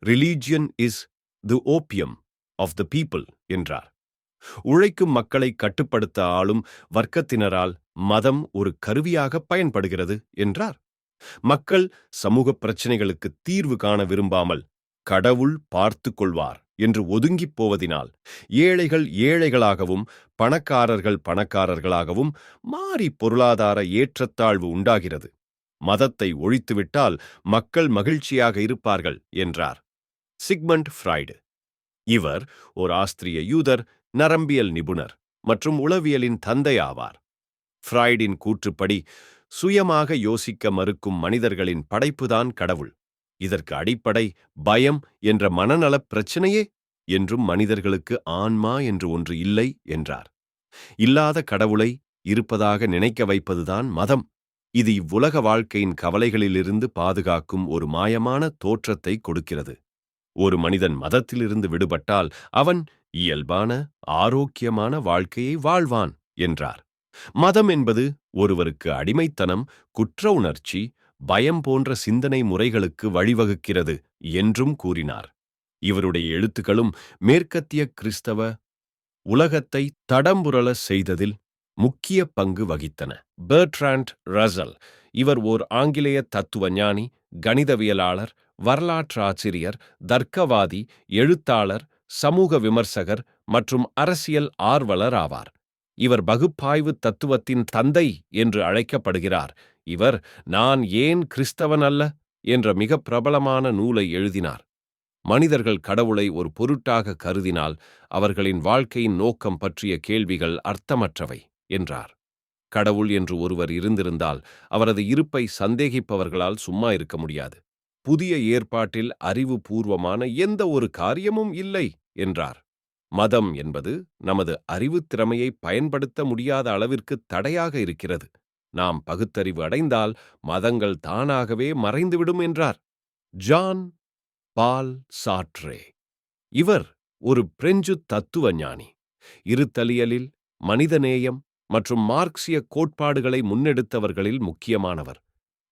religion is the opium of the people என்றார். உழைக்கும் மக்களை கட்டுப்படுத்த ஆளும் வர்க்கத்தினரால் மதம் ஒரு கருவியாக பயன்படுகிறது என்றார். மக்கள் சமூக பிரச்சனைகளுக்கு தீர்வு காண விரும்பாமல் கடவுள் பார்த்துக் கொள்வார் என்று ஒதுங்கிப் போவதினால் ஏழைகள் ஏழைகளாகவும் பணக்காரர்கள் பணக்காரர்களாகவும் மாறி பொருளாதார ஏற்றத்தாழ்வு உண்டாகிறது. மதத்தை ஒழித்துவிட்டால் மக்கள் மகிழ்ச்சியாக இருப்பார்கள் என்றார் சிக்மண்ட் ஃப்ராய்டு. இவர் ஒரு ஆஸ்திரிய யூதர், நரம்பியல் நிபுணர் மற்றும் உளவியலின் தந்தை ஆவார். ஃப்ராய்டின் கூற்றுப்படி சுயமாக யோசிக்க மறுக்கும் மனிதர்களின் படைப்புதான் கடவுள். இதற்கு அடிப்படை பயம் என்ற மனநலப் பிரச்சனையே என்றும் மனிதர்களுக்கு ஆன்மா என்று ஒன்று இல்லை என்றார். இல்லாத கடவுளை இருப்பதாக நினைக்க வைப்பதுதான் மதம். இது இவ்வுலக வாழ்க்கையின் கவலைகளிலிருந்து பாதுகாக்கும் ஒரு மாயமான தோற்றத்தை கொடுக்கிறது. ஒரு மனிதன் மதத்திலிருந்து விடுபட்டால் அவன் இயல்பான ஆரோக்கியமான வாழ்க்கையை வாழ்வான் என்றார். மதம் என்பது ஒருவருக்கு அடிமைத்தனம், குற்ற உணர்ச்சி, பயம் போன்ற சிந்தனை முறைகளுக்கு வழிவகுக்கிறது என்றும் கூறினார். இவருடைய எழுத்துக்களும் மேற்கத்திய கிறிஸ்தவ உலகத்தை தடம்புரள செய்ததில் முக்கிய பங்கு வகித்தன. பெர்ட்ராண்ட் ரசல் இவர் ஓர் ஆங்கிலேய தத்துவ ஞானி, கணிதவியலாளர், வரலாற்றாசிரியர், தர்க்கவாதி, எழுத்தாளர், சமூக விமர்சகர் மற்றும் அரசியல் ஆர்வலர் ஆவார். இவர் பகுப்பாய்வு தத்துவத்தின் தந்தை என்று அழைக்கப்படுகிறார். இவர் நான் ஏன் கிறிஸ்தவன் அல்ல என்ற மிக பிரபலமான நூலை எழுதினார். மனிதர்கள் கடவுளை ஒரு பொருட்டாக கருதினால் அவர்களின் வாழ்க்கையின் நோக்கம் பற்றிய கேள்விகள் அர்த்தமற்றவை என்றார். கடவுள் என்று ஒருவர் இருந்திருந்தால் அவரது இருப்பை சந்தேகிப்பவர்களால் சும்மா இருக்க முடியாது. புதிய ஏற்பாட்டில் அறிவுபூர்வமான எந்த ஒரு காரியமும் இல்லை என்றார். மதம் என்பது நமது அறிவுத் திறமையை பயன்படுத்த முடியாத அளவிற்கு தடையாக இருக்கிறது. நாம் பகுத்தறிவு அடைந்தால் மதங்கள் தானாகவே மறைந்துவிடும் என்றார். ஜான் பால் சார்ட்ரே இவர் ஒரு பிரெஞ்சு தத்துவ ஞானி. இருத்தலியலில் மனிதநேயம் மற்றும் மார்க்சிய கோட்பாடுகளை முன்னெடுத்தவர்களில் முக்கியமானவர்.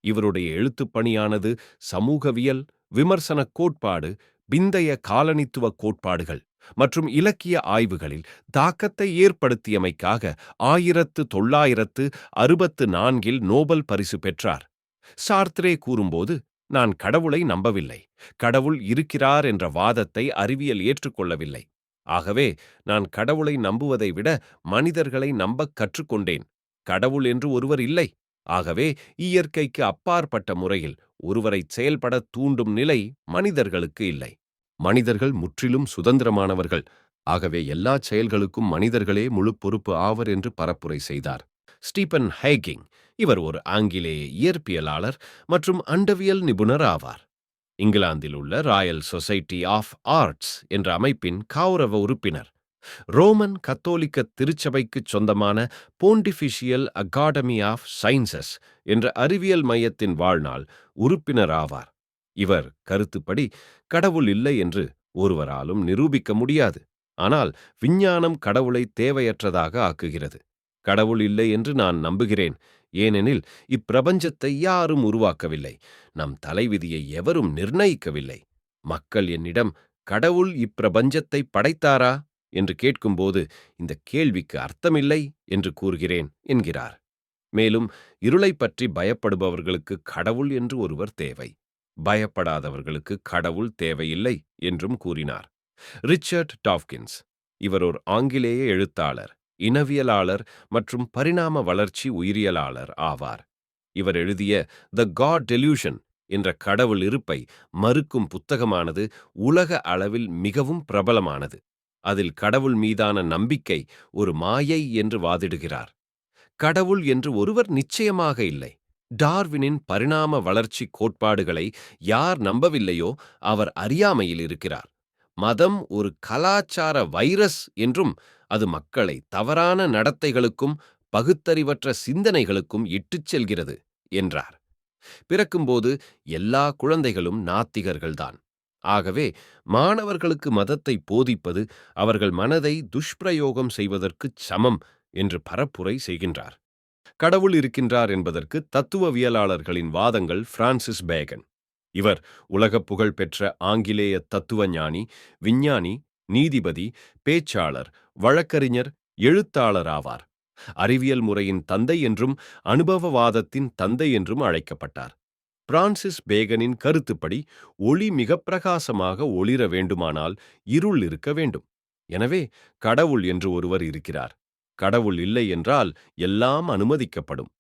இவருடைய எழுத்துப்பணியானது சமூகவியல், விமர்சனக் கோட்பாடு, பிந்தைய காலனித்துவ கோட்பாடுகள் மற்றும் இலக்கிய ஆய்வுகளில் தாக்கத்தை ஏற்படுத்தியமைக்காக 1964 நோபல் பரிசு பெற்றார். சார்த்ரே கூறும்போது, நான் கடவுளை நம்பவில்லை, கடவுள் இருக்கிறார் என்ற வாதத்தை அறிவியல் ஏற்றுக்கொள்ளவில்லை. ஆகவே நான் கடவுளை நம்புவதை விட மனிதர்களை நம்பக் கற்றுக்கொண்டேன். கடவுள் என்று ஒருவர் இல்லை. ஆகவே இயற்கைக்கு அப்பாற்பட்ட முறையில் ஒருவரை செயல்பட தூண்டும் நிலை மனிதர்களுக்கு இல்லை. மனிதர்கள் முற்றிலும் சுதந்திரமானவர்கள். ஆகவே எல்லா செயல்களுக்கும் மனிதர்களே முழு பொறுப்பு ஆவர் என்று பரப்புரை செய்தார். ஸ்டீபன் ஹேக்கிங் இவர் ஒரு ஆங்கிலேய இயற்பியலாளர் மற்றும் அண்டவியல் நிபுணர் ஆவார். இங்கிலாந்தில் உள்ள ராயல் சொசைட்டி ஆஃப் ஆர்ட்ஸ் என்ற அமைப்பின் கௌரவ உறுப்பினர். ரோமன் கத்தோலிக்க திருச்சபைக்குச் சொந்தமான போண்டிஃபிஷியல் அகாடமி ஆஃப் சயின்சஸ் என்ற அறிவியல் மையத்தின் வாழ்நாள் உறுப்பினர் ஆவார். இவர் கருத்துப்படி கடவுள் இல்லை என்று ஒருவராலும் நிரூபிக்க முடியாது. ஆனால் விஞ்ஞானம் கடவுளை தேவையற்றதாக ஆக்குகிறது. கடவுள் இல்லை என்று நான் நம்புகிறேன். ஏனெனில் இப்பிரபஞ்சத்தை யாரும் உருவாக்கவில்லை. நம் தலைவிதியை எவரும் நிர்ணயிக்கவில்லை. மக்கள் என்னிடம் கடவுள் இப்பிரபஞ்சத்தை படைத்தாரா என்று கேட்கும்போது இந்த கேள்விக்கு அர்த்தமில்லை என்று கூறுகிறேன் என்கிறார். மேலும் இருளை பற்றி பயப்படுபவர்களுக்கு கடவுள் என்று ஒருவர் தேவை, பயப்படாதவர்களுக்கு கடவுள் தேவையில்லை என்றும் கூறினார். ரிச்சர்ட் டாவ்கின்ஸ் இவர் ஒரு ஆங்கிலேய எழுத்தாளர், இனவியலாளர் மற்றும் பரிணாம வளர்ச்சி உயிரியலாளர் ஆவார். இவர் எழுதிய த காட் டெல்யூஷன் என்ற கடவுள் இருப்பை மறுக்கும் புத்தகமானது உலக அளவில் மிகவும் பிரபலமானது. அதில் கடவுள் மீதான நம்பிக்கை ஒரு மாயை என்று வாதிடுகிறார். கடவுள் என்று ஒருவர் நிச்சயமாக இல்லை. டார்வினின் பரிணாம வளர்ச்சி கோட்பாடுகளை யார் நம்பவில்லையோ அவர் அறியாமையில் இருக்கிறார். மதம் ஒரு கலாச்சார வைரஸ் என்றும் அது மக்களை தவறான நடத்தைகளுக்கும் பகுத்தறிவற்ற சிந்தனைகளுக்கும் இட்டுச் செல்கிறது என்றார். பிறக்கும்போது எல்லா குழந்தைகளும் நாத்திகர்கள்தான். ஆகவே மாணவர்களுக்கு மதத்தை போதிப்பது அவர்கள் மனதை துஷ்பிரயோகம் செய்வதற்குச் சமம் என்று பரப்புரை செய்கின்றார். கடவுள் இருக்கின்றார் என்பதற்கு தத்துவவியலாளர்களின் வாதங்கள். பிரான்சிஸ் பேகன் இவர் உலகப் புகழ் பெற்ற ஆங்கிலேய தத்துவ ஞானி, விஞ்ஞானி, நீதிபதி, பேச்சாளர், வழக்கறிஞர், எழுத்தாளர் ஆவார். அறிவியல் முறையின் தந்தை என்றும் அனுபவவாதத்தின் தந்தை என்றும் அழைக்கப்பட்டார். பிரான்சிஸ் பேகனின் கருத்துப்படி ஒளி மிக பிரகாசமாக ஒளிர வேண்டுமானால் இருள் இருக்க வேண்டும். எனவே கடவுள் என்று ஒருவர் இருக்கிறார். கடவுள் இல்லை என்றால் எல்லாம் அனுமதிக்கப்படும்.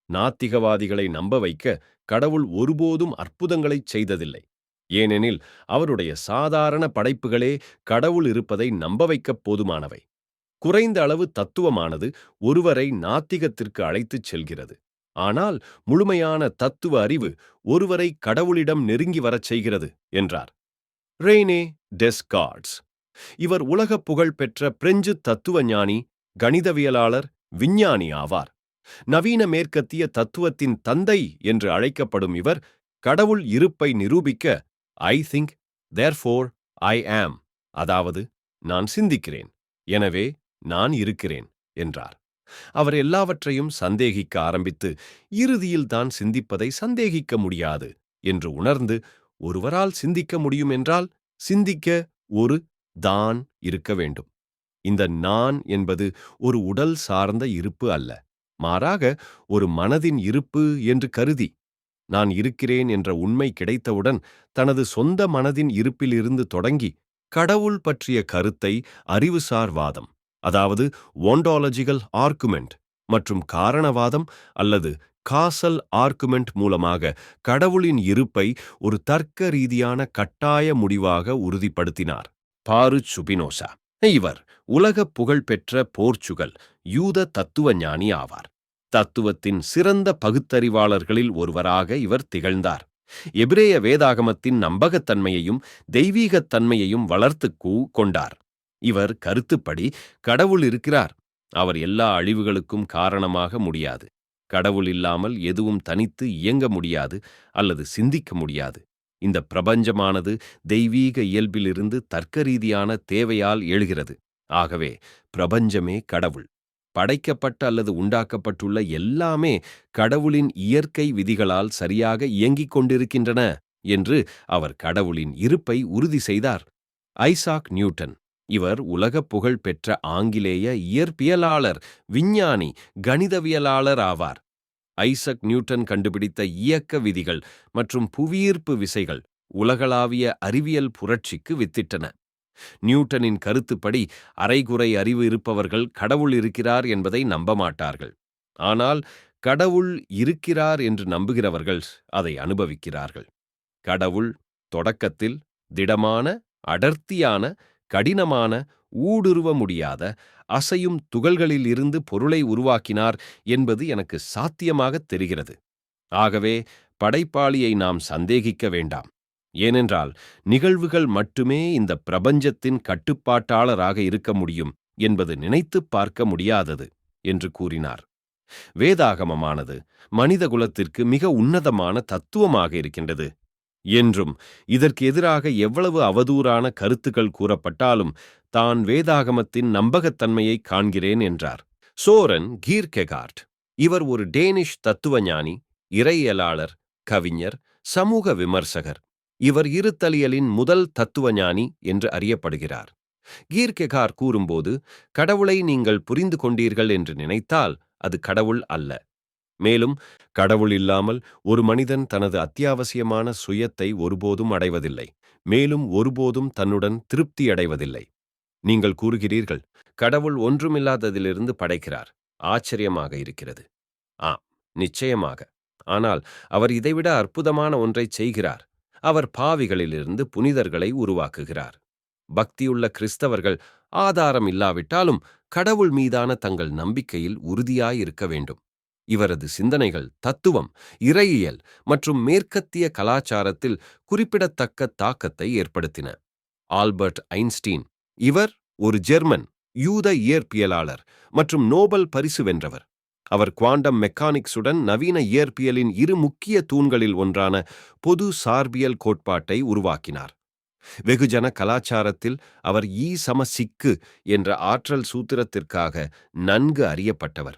நாத்திகவாதிகளை நம்ப வைக்க கடவுள் ஒருபோதும் அற்புதங்களைச் செய்ததில்லை. ஏனெனில் அவருடைய சாதாரண படைப்புகளே கடவுள் இருப்பதை நம்ப வைக்கப் போதுமானவை. குறைந்த அளவு தத்துவமானது ஒருவரை நாத்திகத்திற்கு அழைத்துச் செல்கிறது. ஆனால் முழுமையான தத்துவ அறிவு ஒருவரை கடவுளிடம் நெருங்கி வரச் செய்கிறது என்றார் ரெய்னே டெஸ்கார்ட்ஸ். இவர் உலக புகழ் பெற்ற பிரெஞ்சு தத்துவ ஞானி, கணிதவியலாளர், விஞ்ஞானி ஆவார். நவீன மேற்கத்திய தத்துவத்தின் தந்தை என்று அழைக்கப்படும் இவர் கடவுள் இருப்பை நிரூபிக்க ஐ திங்க் தேர்ஃபோர் ஐ ஆம், அதாவது நான் சிந்திக்கிறேன், எனவே நான் இருக்கிறேன் என்றார். அவர் எல்லாவற்றையும் சந்தேகிக்க ஆரம்பித்து இறுதியில் தான் சிந்திப்பதை சந்தேகிக்க முடியாது என்று உணர்ந்து, ஒருவரால் சிந்திக்க முடியும் என்றால் சிந்திக்க ஒரு தான் இருக்க வேண்டும். இந்த நான் என்பது ஒரு உடல் சார்ந்த இருப்பு அல்ல, மாறாக ஒரு மனதின் இருப்பு என்று கருதி, நான் இருக்கிறேன் என்ற உண்மை கிடைத்தவுடன் தனது சொந்த மனதின் இருப்பிலிருந்து தொடங்கி கடவுள் பற்றிய கருத்தை அறிவுசார் வாதம், அதாவது ஒண்டாலஜிக்கல் ஆர்குமெண்ட் மற்றும் காரணவாதம் அல்லது காசல் ஆர்குமெண்ட் மூலமாக கடவுளின் இருப்பை ஒரு தர்க்க ரீதியான கட்டாய முடிவாக உறுதிப்படுத்தினார். பாருச் சுபினோசா இவர் உலக புகழ்பெற்ற போர்ச்சுகல் யூத தத்துவ ஞானி ஆவார். தத்துவத்தின் சிறந்த பகுத்தறிவாளர்களில் ஒருவராக இவர் திகழ்ந்தார். எபிரேய வேதாகமத்தின் நம்பகத்தன்மையையும் தெய்வீகத்தன்மையையும் வளர்த்துக் கொண்டார். இவர் கருத்துப்படி கடவுள் இருக்கிறார். அவர் எல்லா அழிவுகளுக்கும் காரணமாக முடியாது. கடவுள் இல்லாமல் எதுவும் தனித்து இயங்க முடியாது அல்லது சிந்திக்க முடியாது. இந்த பிரபஞ்சமானது தெய்வீக இயல்பிலிருந்து தர்க்கரீதியான தேவையால் எழுகிறது. ஆகவே பிரபஞ்சமே கடவுள். படைக்கப்பட்ட அல்லது உண்டாக்கப்பட்டுள்ள எல்லாமே கடவுளின் இயற்கை விதிகளால் சரியாக இயங்கிக் கொண்டிருக்கின்றன என்று அவர் கடவுளின் இருப்பை உறுதி செய்தார். ஐசாக் நியூட்டன் இவர் உலக புகழ் பெற்ற ஆங்கிலேய இயற்பியலாளர், விஞ்ஞானி, கணிதவியலாளர் ஆவார். ஐசக் நியூட்டன் கண்டுபிடித்த இயக்க விதிகள் மற்றும் புவியீர்ப்பு விசைகள் உலகளாவிய அறிவியல் புரட்சிக்கு வித்திட்டன. நியூட்டனின் கருத்துப்படி அரைகுறை அறிவு இருப்பவர்கள் கடவுள் இருக்கிறார் என்பதை நம்ப மாட்டார்கள். ஆனால் கடவுள் இருக்கிறார் என்று நம்புகிறவர்கள் அதை அனுபவிக்கிறார்கள். கடவுள் தொடக்கத்தில் திடமான, அடர்த்தியான, கடினமான, ஊடுருவ முடியாத, அசையும் துகள்களில் இருந்து பொருளை உருவாக்கினார் என்பது எனக்கு சாத்தியமாகத் தெரிகிறது. ஆகவே படைப்பாளியை நாம் சந்தேகிக்க வேண்டாம். ஏனென்றால் நிகழ்வுகள் மட்டுமே இந்த பிரபஞ்சத்தின் கட்டுப்பாட்டாளராக இருக்க முடியும் என்பது நினைத்துப் பார்க்க முடியாதது என்று கூறினார். வேதாகமமானது மனிதகுலத்திற்கு மிக உன்னதமான தத்துவமாக இருக்கின்றது என்றும், இதற்கு எதிராக எவ்வளவு அவதூறான கருத்துக்கள் கூறப்பட்டாலும் தான் வேதாகமத்தின் நம்பகத்தன்மையை காண்கிறேன் என்றார். சோரன் கீர்கெகார்ட் இவர் ஒரு டேனிஷ் தத்துவஞானி, இறையியலாளர், கவிஞர், சமூக விமர்சகர். இவர் இருத்தலியலின் முதல் தத்துவஞானி என்று அறியப்படுகிறார். கீர்கெகார் கூறும்போது, கடவுளை நீங்கள் புரிந்து கொண்டீர்கள் என்று நினைத்தால் அது கடவுள் அல்ல. மேலும் கடவுள் இல்லாமல் ஒரு மனிதன் தனது அத்தியாவசியமான சுயத்தை ஒருபோதும் அடைவதில்லை, மேலும் ஒருபோதும் தன்னுடன் திருப்தி அடைவதில்லை. நீங்கள் கூறுகிறீர்கள், கடவுள் ஒன்றுமில்லாததிலிருந்து படைக்கிறார். ஆச்சரியமாக இருக்கிறது. ஆம், நிச்சயமாக. ஆனால் அவர் இதைவிட அற்புதமான ஒன்றை செய்கிறார். அவர் பாவிகளிலிருந்து புனிதர்களை உருவாக்குகிறார். பக்தியுள்ள கிறிஸ்தவர்கள் ஆதாரம் இல்லாவிட்டாலும் கடவுள் மீதான தங்கள் நம்பிக்கையில் உறுதியாயிருக்க வேண்டும். இவரது சிந்தனைகள் தத்துவம், இறையியல் மற்றும் மேற்கத்திய கலாச்சாரத்தில் குறிப்பிடத்தக்க தாக்கத்தை ஏற்படுத்தின. ஆல்பர்ட் ஐன்ஸ்டீன் இவர் ஒரு ஜெர்மன் யூத இயற்பியலாளர் மற்றும் நோபல் பரிசு வென்றவர். அவர் குவாண்டம் மெக்கானிக்ஸுடன் நவீன இயற்பியலின் இரு முக்கிய தூண்களில் ஒன்றான பொது சார்பியல் கோட்பாட்டை உருவாக்கினார். வெகுஜன கலாச்சாரத்தில் அவர் ஈ சம சிக்கு என்ற ஆற்றல் சூத்திரத்திற்காக நன்கு அறியப்பட்டவர்.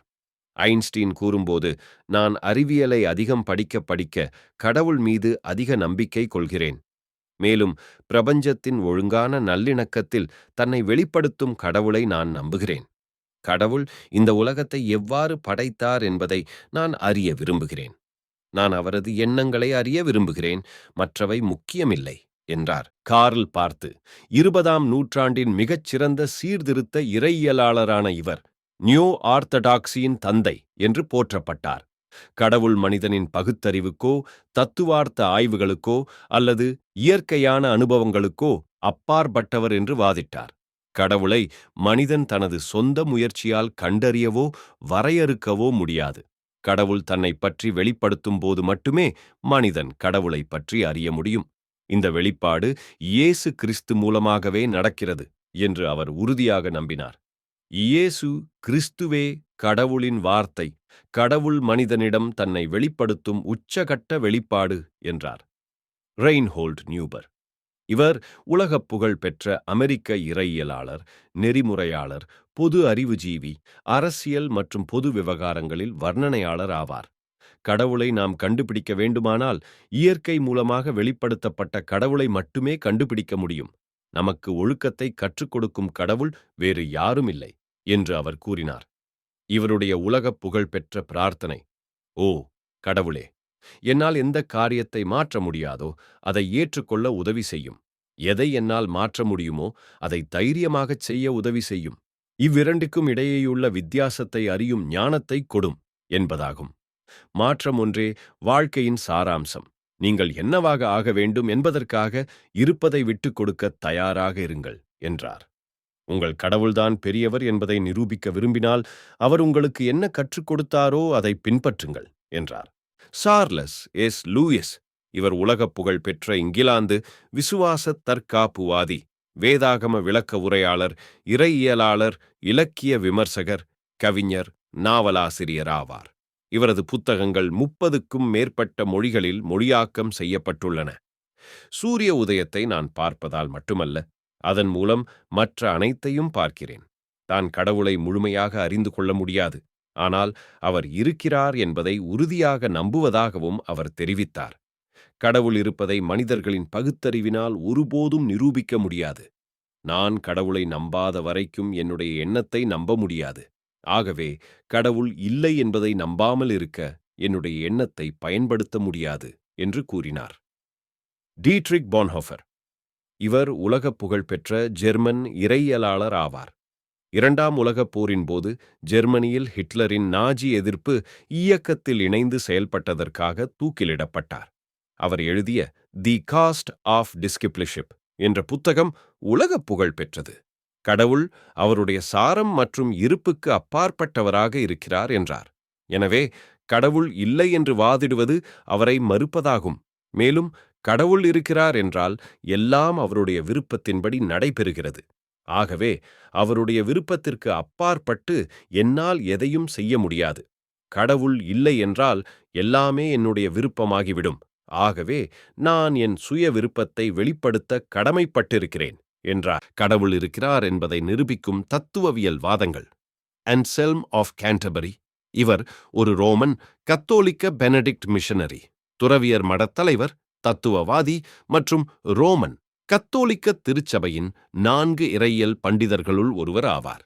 ஐன்ஸ்டீன் கூறும்போது, நான் அறிவியலை அதிகம் படிக்க கடவுள் மீது அதிக நம்பிக்கை கொள்கிறேன். மேலும் பிரபஞ்சத்தின் ஒழுங்கான நல்லிணக்கத்தில் தன்னை வெளிப்படுத்தும் கடவுளை நான் நம்புகிறேன். கடவுள் இந்த உலகத்தை எவ்வாறு படைத்தார் என்பதை நான் அறிய விரும்புகிறேன். நான் அவரது எண்ணங்களை அறிய விரும்புகிறேன், மற்றவை முக்கியமில்லை என்றார். கார்ல் பார்த்து 20ஆம் நூற்றாண்டின் மிகச்சிறந்த சீர்திருத்த இறையியலாளரான இவர் நியூ ஆர்த்தடாக்சியின் தந்தை என்று போற்றப்பட்டார். கடவுள் மனிதனின் பகுத்தறிவுக்கோ தத்துவார்த்த ஆய்வுகளுக்கோ அல்லது இயற்கையான அனுபவங்களுக்கோ அப்பாற்பட்டவர் என்று வாதிட்டார். கடவுளை மனிதன் தனது சொந்த முயற்சியால் கண்டறியவோ வரையறுக்கவோ முடியாது. கடவுள் தன்னை பற்றி வெளிப்படுத்தும் போது மட்டுமே மனிதன் கடவுளை பற்றி அறிய முடியும். இந்த வெளிப்பாடு இயேசு கிறிஸ்து மூலமாகவே நடக்கிறது என்று அவர் உறுதியாக நம்பினார். இயேசு கிறிஸ்துவே கடவுளின் வார்த்தை, கடவுள் மனிதனிடம் தன்னை வெளிப்படுத்தும் உச்சகட்ட வெளிப்பாடு என்றார். ரெயின்ஹோல்ட் நியூபர் இவர் உலகப் புகழ் பெற்ற அமெரிக்க இறையியலாளர், நெறிமுறையாளர், பொது அறிவுஜீவி, அரசியல் மற்றும் பொது விவகாரங்களில் வர்ணனையாளர் ஆவார். கடவுளை நாம் கண்டுபிடிக்க வேண்டுமானால் இயற்கை மூலமாக வெளிப்படுத்தப்பட்ட கடவுளை மட்டுமே கண்டுபிடிக்க முடியும். நமக்கு ஒழுக்கத்தை கற்றுக் கொடுக்கும் கடவுள் வேறு யாரும் இல்லை என்று அவர் கூறினார். இவருடைய உலகப் புகழ்பெற்ற பிரார்த்தனை, ஓ கடவுளே, என்னால் எந்த காரியத்தை மாற்ற முடியாதோ அதை ஏற்றுக்கொள்ள உதவி செய்யும். எதை என்னால் மாற்ற முடியுமோ அதை தைரியமாகச் செய்ய உதவி செய்யும். இவ்விரண்டுக்கும் இடையேயுள்ள வித்தியாசத்தை அறியும் ஞானத்தை கொடும் என்பதாகும். மாற்றம் ஒன்றே வாழ்க்கையின் சாராம்சம். நீங்கள் என்னவாக ஆக வேண்டும் என்பதற்காக இருப்பதை விட்டுக் கொடுக்க தயாராக இருங்கள் என்றார். உங்கள் கடவுள்தான் பெரியவர் என்பதை நிரூபிக்க விரும்பினால் அவர் உங்களுக்கு என்ன கற்றுக் கொடுத்தாரோ அதை பின்பற்றுங்கள் என்றார். சார்லஸ் எஸ் லூயிஸ் இவர் உலகப் புகழ் பெற்ற இங்கிலாந்து விசுவாச தற்காப்புவாதி, வேதாகம விளக்க உரையாளர், இறையியலாளர், இலக்கிய விமர்சகர், கவிஞர், நாவலாசிரியர் ஆவார். இவரது புத்தகங்கள் 30க்கும் மேற்பட்ட மொழிகளில் மொழியாக்கம் செய்யப்பட்டுள்ளன. சூரிய உதயத்தை நான் பார்ப்பதால் மட்டுமல்ல, அதன் மூலம் மற்ற அனைத்தையும் பார்க்கிறேன். தான் கடவுளை முழுமையாக அறிந்து கொள்ள முடியாது, ஆனால் அவர் இருக்கிறார் என்பதை உறுதியாக நம்புவதாகவும் அவர் தெரிவித்தார். கடவுள் இருப்பதை மனிதர்களின் பகுத்தறிவினால் ஒருபோதும் நிரூபிக்க முடியாது. நான் கடவுளை நம்பாத வரைக்கும் என்னுடைய எண்ணத்தை நம்ப முடியாது. ஆகவே கடவுள் இல்லை என்பதை நம்பாமல் இருக்க என்னுடைய எண்ணத்தை பயன்படுத்த முடியாது என்று கூறினார். டீட்ரிக் பான்ஹோஃபர் இவர் உலகப் புகழ்பெற்ற ஜெர்மன் இறையியலாளர் ஆவார். 2ஆம் உலகப் போரின் போது ஜெர்மனியில் ஹிட்லரின் நாஜி எதிர்ப்பு இயக்கத்தில் இணைந்து செயல்பட்டதற்காக தூக்கிலிடப்பட்டார். அவர் எழுதிய தி காஸ்ட் ஆஃப் டிஸ்கிப்ளிஷிப் என்ற புத்தகம் உலகப் புகழ் பெற்றது. கடவுள் அவருடைய சாரம் மற்றும் இருப்புக்கு அப்பாற்பட்டவராக இருக்கிறார் என்றார். எனவே கடவுள் இல்லை என்று வாதிடுவது அவரை மறுப்பதாகும். மேலும் கடவுள் இருக்கிறார் என்றால் எல்லாம் அவருடைய விருப்பத்தின்படி நடைபெறுகிறது. ஆகவே அவருடைய விருப்பத்திற்கு அப்பாற்பட்டு என்னால் எதையும் செய்ய முடியாது. கடவுள் இல்லை என்றால் எல்லாமே என்னுடைய விருப்பமாகிவிடும். ஆகவே நான் என் சுய விருப்பத்தை வெளிப்படுத்த கடமைப்பட்டிருக்கிறேன் என்றார். கடவுள் இருக்கிறார் என்பதை நிரூபிக்கும் தத்துவவியல் வாதங்கள். அன்செல்ம் ஆஃப் கேன்டர்பரி இவர் ஒரு ரோமன் கத்தோலிக்க பெனடிக்ட் மிஷனரி, துறவியர் மடத்தலைவர், தத்துவவாதி மற்றும் ரோமன் கத்தோலிக்க திருச்சபையின் 4 இறையியல் பண்டிதர்களுள் ஒருவர் ஆவார்.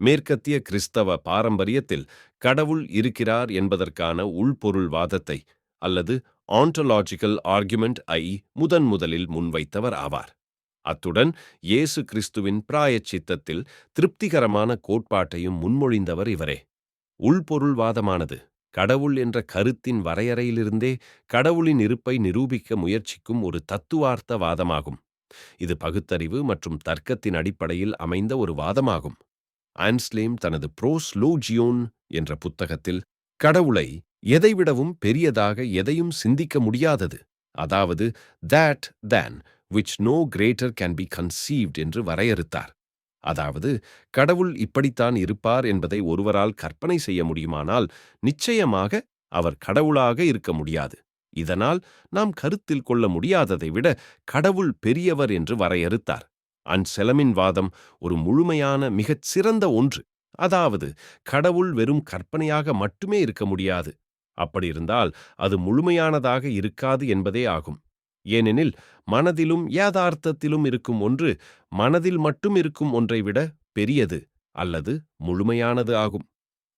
மேற்கத்திய கிறிஸ்தவ பாரம்பரியத்தில் கடவுள் இருக்கிறார் என்பதற்கான உள்பொருள்வாதத்தை அல்லது ஆண்டோலாஜிக்கல் ஆர்குமெண்ட் முதலில் முன்வைத்தவர் ஆவார். அத்துடன் இயேசு கிறிஸ்துவின் பிராயச்சித்தத்தில் திருப்திகரமான கோட்பாட்டையும் முன்மொழிந்தவர் இவரே. உள்பொருள்வாதமானது கடவுள் என்ற கருத்தின் வரையறையிலிருந்தே கடவுளின் இருப்பை நிரூபிக்க முயற்சிக்கும் ஒரு தத்துவார்த்த வாதமாகும். இது பகுத்தறிவு மற்றும் தர்க்கத்தின் அடிப்படையில் அமைந்த ஒரு வாதமாகும். ஆன்ஸ்லேம் தனது ப்ரோஸ்லோஜியோன் என்ற புத்தகத்தில் கடவுளை எதைவிடவும் பெரியதாக எதையும் சிந்திக்க முடியாதது, அதாவது that than which no greater can be conceived என்று வரையறுத்தார். அதாவது கடவுள் இப்படித்தான் இருப்பார் என்பதை ஒருவரால் கற்பனை செய்ய முடியுமானால் நிச்சயமாக அவர் கடவுளாக இருக்க முடியாது. இதனால் நாம் கருத்தில் கொள்ள முடியாததை விட கடவுள் பெரியவர் என்று வரையறுத்தார். அன்செலமின் வாதம் ஒரு முழுமையான மிகச் சிறந்த ஒன்று. அதாவது கடவுள் வெறும் கற்பனையாக மட்டுமே இருக்க முடியாது. அப்படியிருந்தால் அது முழுமையானதாக இருக்காது என்பதே ஆகும். ஏனெனில் மனதிலும் யதார்த்தத்திலும் இருக்கும் ஒன்று மனதில் மட்டும் இருக்கும் ஒன்றை விட பெரியது அல்லது முழுமையானது ஆகும்.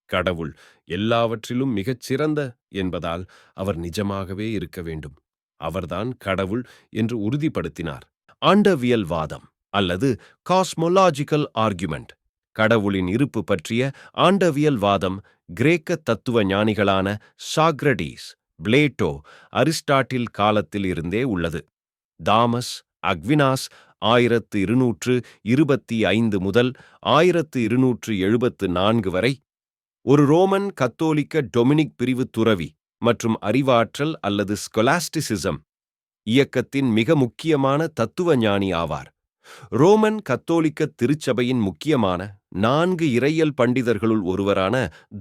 கடவுள் எல்லாவற்றிலும் மிகச் சிறந்த என்பதால் அவர் நிஜமாகவே இருக்க வேண்டும். அவர்தான் கடவுள் என்று உறுதிப்படுத்தினார். ஆண்டவியல் வாதம் அல்லது காஸ்மோலாஜிக்கல் ஆர்குமெண்ட், கடவுளின் இருப்பு பற்றிய ஆண்டவியல் வாதம் கிரேக்க தத்துவ ஞானிகளான சாக்ரடீஸ், பிளேட்டோ, அரிஸ்டாட்டில் காலத்தில் இருந்தே உள்ளது. தாமஸ் அக்வினாஸ் 1225 முதல் 1274 வரை ஒரு ரோமன் கத்தோலிக்க டொமினிக் பிரிவு துறவி மற்றும் அறிவாற்றல் அல்லது ஸ்கொலாஸ்டிசிசம் இயக்கத்தின் மிக முக்கியமான தத்துவ ஞானி ஆவார். ரோமன் கத்தோலிக்க திருச்சபையின் முக்கியமான 4 இறையியல் பண்டிதர்களுள் ஒருவரான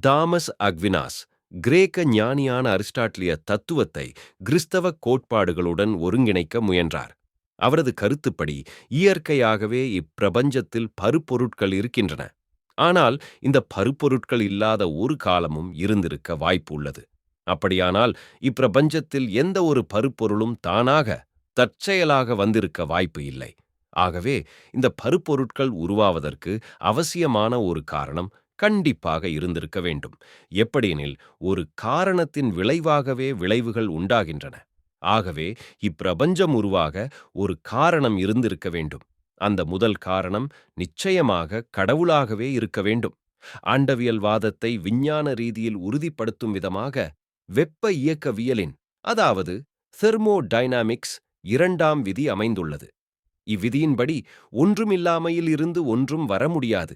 தாமஸ் அக்வினாஸ் கிரேக்க ஞானியான அரிஸ்டாட்டிலிய தத்துவத்தை கிறிஸ்தவ கோட்பாடுகளுடன் ஒருங்கிணைக்க முயன்றார். அவரது கருத்துப்படி இயற்கையாகவே இப்பிரபஞ்சத்தில் பருப்பொருட்கள் இருக்கின்றன. ஆனால் இந்த பருப்பொருட்கள் இல்லாத ஒரு காலமும் இருந்திருக்க வாய்ப்பு உள்ளது. அப்படியானால் இப்பிரபஞ்சத்தில் எந்த ஒரு பருப்பொருளும் தானாக தற்செயலாக வந்திருக்க வாய்ப்பு இல்லை. ஆகவே இந்த பருப்பொருட்கள் உருவாவதற்கு அவசியமான ஒரு காரணம் கண்டிப்பாக இருந்திருக்க வேண்டும். எப்படியெனில் ஒரு காரணத்தின் விளைவாகவே விளைவுகள் உண்டாகின்றன. ஆகவே இப்பிரபஞ்சம் உருவாக ஒரு காரணம் இருந்திருக்க வேண்டும். அந்த முதல் காரணம் நிச்சயமாக கடவுளாகவே இருக்க வேண்டும். ஆண்டவியல் வாதத்தை விஞ்ஞான ரீதியில் உறுதிப்படுத்தும் விதமாக வெப்ப இயக்கவியலின், அதாவது தெர்மோடைனாமிக்ஸ் 2ஆம் விதி அமைந்துள்ளது. இவ்விதியின்படி ஒன்றுமில்லாமையில் இருந்து ஒன்றும் வர முடியாது.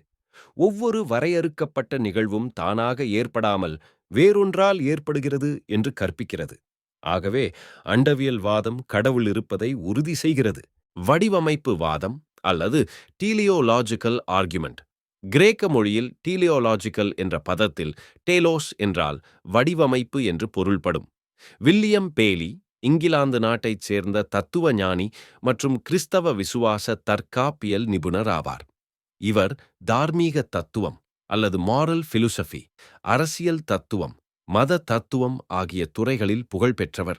ஒவ்வொரு வரையறுக்கப்பட்ட நிகழ்வும் தானாக ஏற்படாமல் வேறொன்றால் ஏற்படுகிறது என்று கற்பிக்கிறது. ஆகவே அண்டவியல் வாதம் கடவுள் இருப்பதை உறுதி செய்கிறது. வடிவமைப்பு வாதம் அல்லது டீலியோலாஜிக்கல் ஆர்குமெண்ட், கிரேக்க மொழியில் டீலியோலாஜிக்கல் என்ற பதத்தில் டேலோஸ் என்றால் வடிவமைப்பு என்று பொருள்படும். வில்லியம் பேலி இங்கிலாந்து நாட்டைச் சேர்ந்த தத்துவ ஞானி மற்றும் கிறிஸ்தவ விசுவாச தற்காப்பியல் நிபுணர் ஆவார். இவர் தார்மீக தத்துவம் அல்லது மாரல் பிலோசபி, அரசியல் தத்துவம், மத தத்துவம் ஆகிய துறைகளில் புகழ்பெற்றவர்.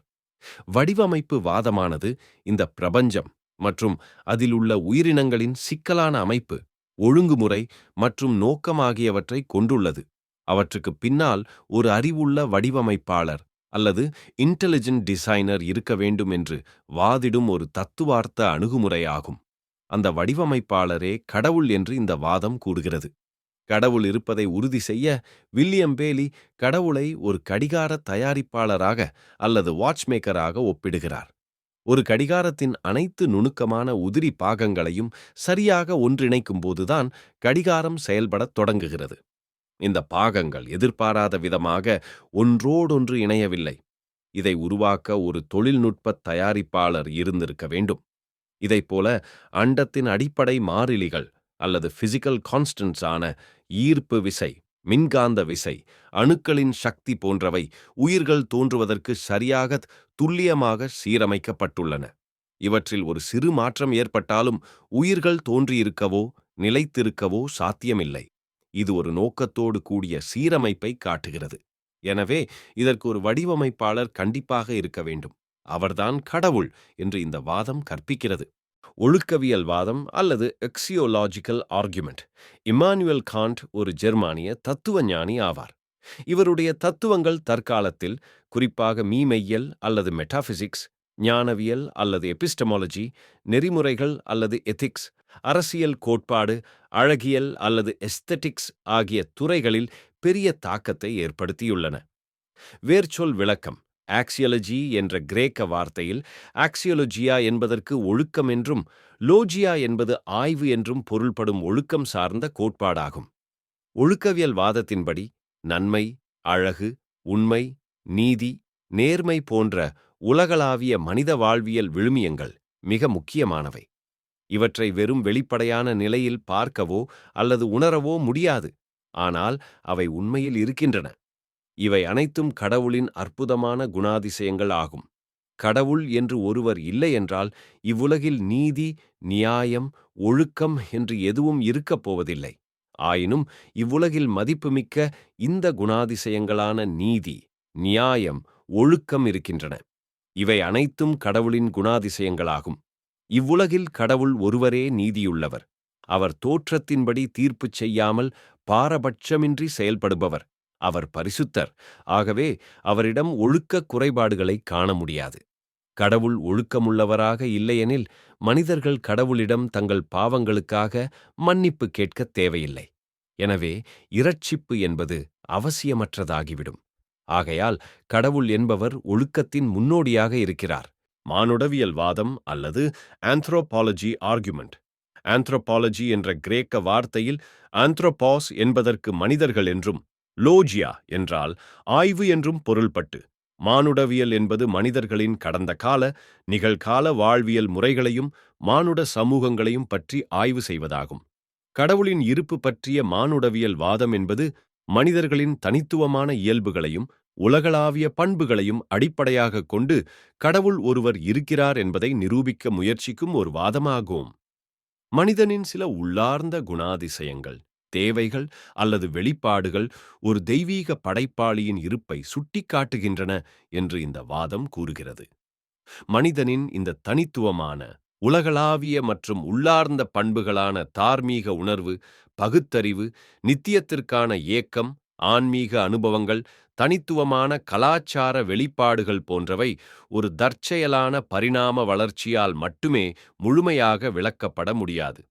வடிவமைப்பு வாதமானது இந்த பிரபஞ்சம் மற்றும் அதிலுள்ள உயிரினங்களின் சிக்கலான அமைப்பு, ஒழுங்குமுறை மற்றும் நோக்கம் ஆகியவற்றை கொண்டுள்ளது. அவற்றுக்கு பின்னால் ஒரு அறிவுள்ள வடிவமைப்பாளர் அல்லது இன்டெலிஜென்ட் டிசைனர் இருக்க வேண்டும் என்று வாதிடும் ஒரு தத்துவார்த்த அணுகுமுறையாகும். அந்த வடிவமைப்பாளரே கடவுள் என்று இந்த வாதம் கூறுகிறது. கடவுள் இருப்பதை உறுதி செய்ய வில்லியம் பேலி கடவுளை ஒரு கடிகார தயாரிப்பாளராக அல்லது வாட்ச்மேக்கராக ஒப்பிடுகிறார். ஒரு கடிகாரத்தின் அனைத்து நுணுக்கமான உதிரி பாகங்களையும் சரியாக ஒன்றிணைக்கும் போதுதான் கடிகாரம் செயல்படத் தொடங்குகிறது. இந்த பாகங்கள் எதிர்பாராத விதமாக ஒன்றோடொன்று இணையவில்லை. இதை உருவாக்க ஒரு தொழில்நுட்ப தயாரிப்பாளர் இருந்திருக்க வேண்டும். இதைப்போல அண்டத்தின் அடிப்படை மாறிலிகள் அல்லது பிசிக்கல் கான்ஸ்டன்ட்ஸ் ஆன ஈர்ப்பு விசை, மின்காந்த விசை, அணுக்களின் சக்தி போன்றவை உயிர்கள் தோன்றுவதற்கு சரியாக துல்லியமாக சீரமைக்கப்பட்டுள்ளன. இவற்றில் ஒரு சிறு மாற்றம் ஏற்பட்டாலும் உயிர்கள் தோன்றியிருக்கவோ நிலைத்திருக்கவோ சாத்தியமில்லை. இது ஒரு நோக்கத்தோடு கூடிய சீரமைப்பை காட்டுகிறது. எனவே இதற்கு ஒரு வடிவமைப்பாளர் கண்டிப்பாக இருக்க வேண்டும். அவர்தான் கடவுள் என்று இந்த வாதம் கற்பிக்கிறது. ஒழுக்கவியல் வாதம் அல்லது எக்ஸியோலாஜிக்கல் ஆர்குமெண்ட். இம்மானுவேல் காண்ட் ஒரு ஜெர்மானிய தத்துவ ஞானி ஆவார். இவருடைய தத்துவங்கள் தற்காலத்தில் குறிப்பாக மீமெய்யல் அல்லது மெட்டாபிசிக்ஸ், ஞானவியல் அல்லது எபிஸ்டமாலஜி, நெறிமுறைகள் அல்லது எதிக்ஸ், அரசியல் கோட்பாடு, அழகியல் அல்லது எஸ்தெட்டிக்ஸ் ஆகிய துறைகளில் பெரிய தாக்கத்தை ஏற்படுத்தியுள்ளன. வேர்ச்சொல் விளக்கம் ஆக்சியாலஜி என்ற கிரேக்க வார்த்தையில் ஆக்சியோலஜியா என்பதற்கு ஒழுக்கம் என்றும் லோஜியா என்பது ஆய்வு என்றும் பொருள்படும் ஒழுக்கம் சார்ந்த கோட்பாடாகும். ஒழுக்கவியல் வாதத்தின்படி நன்மை, அழகு, உண்மை, நீதி, நேர்மை போன்ற உலகளாவிய மனித வாழ்வியல் விழுமியங்கள் மிக முக்கியமானவை. இவற்றை வெறும் வெளிப்படையான நிலையில் பார்க்கவோ அல்லது உணரவோ முடியாது. ஆனால் அவை உண்மையில் இருக்கின்றன. இவை அனைத்தும் கடவுளின் அற்புதமான குணாதிசயங்கள் ஆகும். கடவுள் என்று ஒருவர் இல்லை என்றால் இவ்வுலகில் நீதி, நியாயம், ஒழுக்கம் என்று எதுவும் இருக்கப் போவதில்லை. ஆயினும் இவ்வுலகில் மதிப்புமிக்க இந்த குணாதிசயங்களான நீதி, நியாயம், ஒழுக்கம் இருக்கின்றன. இவை அனைத்தும் கடவுளின் குணாதிசயங்களாகும். இவ்வுலகில் கடவுள் ஒருவரே நீதியுள்ளவர். அவர் தோற்றத்தின்படி தீர்ப்பு செய்யாமல் பாரபட்சமின்றி செயல்படுபவர். அவர் பரிசுத்தர். ஆகவே அவரிடம் ஒழுக்க குறைபாடுகளை காண முடியாது. கடவுள் ஒழுக்கமுள்ளவராக இல்லையெனில் மனிதர்கள் கடவுளிடம் தங்கள் பாவங்களுக்காக மன்னிப்பு கேட்கத் தேவையில்லை. எனவே இரட்சிப்பு என்பது அவசியமற்றதாகிவிடும். ஆகையால் கடவுள் என்பவர் ஒழுக்கத்தின் முன்னோடியாக இருக்கிறார். மானுடவியல் வாதம் அல்லது ஆந்த்ரோபாலஜி ஆர்குமெண்ட். ஆந்த்ரோபாலஜி என்ற கிரேக்க வார்த்தையில் ஆந்த்ரோபாஸ் என்பதற்கு மனிதர்கள் என்றும், லோஜியா என்றால் ஆய்வு என்றும் பொருள்பட்டு, மானுடவியல் என்பது மனிதர்களின் கடந்த கால, நிகழ்கால வாழ்வியல் முறைகளையும் மானுட சமூகங்களையும் பற்றி ஆய்வு செய்வதாகும். கடவுளின் இருப்பு பற்றிய மானுடவியல் வாதம் என்பது மனிதர்களின் தனித்துவமான இயல்புகளையும் உலகளாவிய பண்புகளையும் அடிப்படையாகக் கொண்டு கடவுள் ஒருவர் இருக்கிறார் என்பதை நிரூபிக்க முயற்சிக்கும் ஒரு வாதமாகும். மனிதனின் சில உள்ளார்ந்த குணாதிசயங்கள், தேவைகள் அல்லது வெளிப்பாடுகள் ஒரு தெய்வீக படைப்பாளியின் இருப்பை சுட்டிக்காட்டுகின்றன என்று இந்த வாதம் கூறுகிறது. மனிதனின் இந்த தனித்துவமான, உலகளாவிய மற்றும் உள்ளார்ந்த பண்புகளான தார்மீக உணர்வு, பகுத்தறிவு, நித்தியத்திற்கான ஏக்கம், ஆன்மீக அனுபவங்கள், தனித்துவமான கலாச்சார வெளிப்பாடுகள் போன்றவை ஒரு தற்செயலான பரிணாம வளர்ச்சியால் மட்டுமே முழுமையாக விளக்கப்பட முடியாது.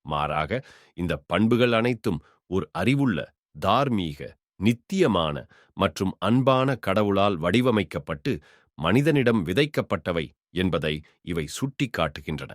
மாறாக இந்த பண்புகள் அனைத்தும் ஒரு அறிவுள்ள, தார்மீக, நித்தியமான மற்றும் அன்பான கடவுளால் வடிவமைக்கப்பட்டு மனிதனிடம் விதைக்கப்பட்டவை என்பதை இவை சுட்டிக்காட்டுகின்றன.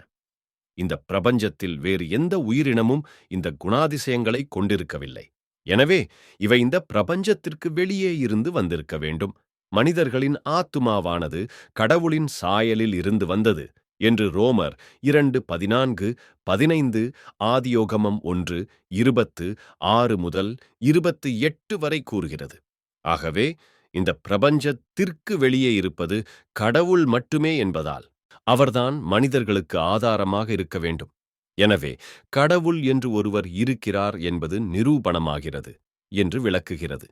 இந்த பிரபஞ்சத்தில் வேறு எந்த உயிரினமும் இந்த குணாதிசயங்களை கொண்டிருக்கவில்லை. எனவே இவை இந்த பிரபஞ்சத்திற்கு வெளியே இருந்து வந்திருக்க வேண்டும். மனிதர்களின் ஆத்துமாவானது கடவுளின் சாயலில் இருந்து வந்தது என்று ரோமர் 2:14, 15, ஆதியோகமம் 1:26 முதல் 28 வரை கூறுகிறது. ஆகவே இந்த பிரபஞ்சத்திற்கு வெளியே இருப்பது கடவுள் மட்டுமே என்பதால் அவர்தான் மனிதர்களுக்கு ஆதாரமாக இருக்க வேண்டும். எனவே கடவுள் என்று ஒருவர் இருக்கிறார் என்பது நிரூபணமாகிறது என்று விளக்குகிறது.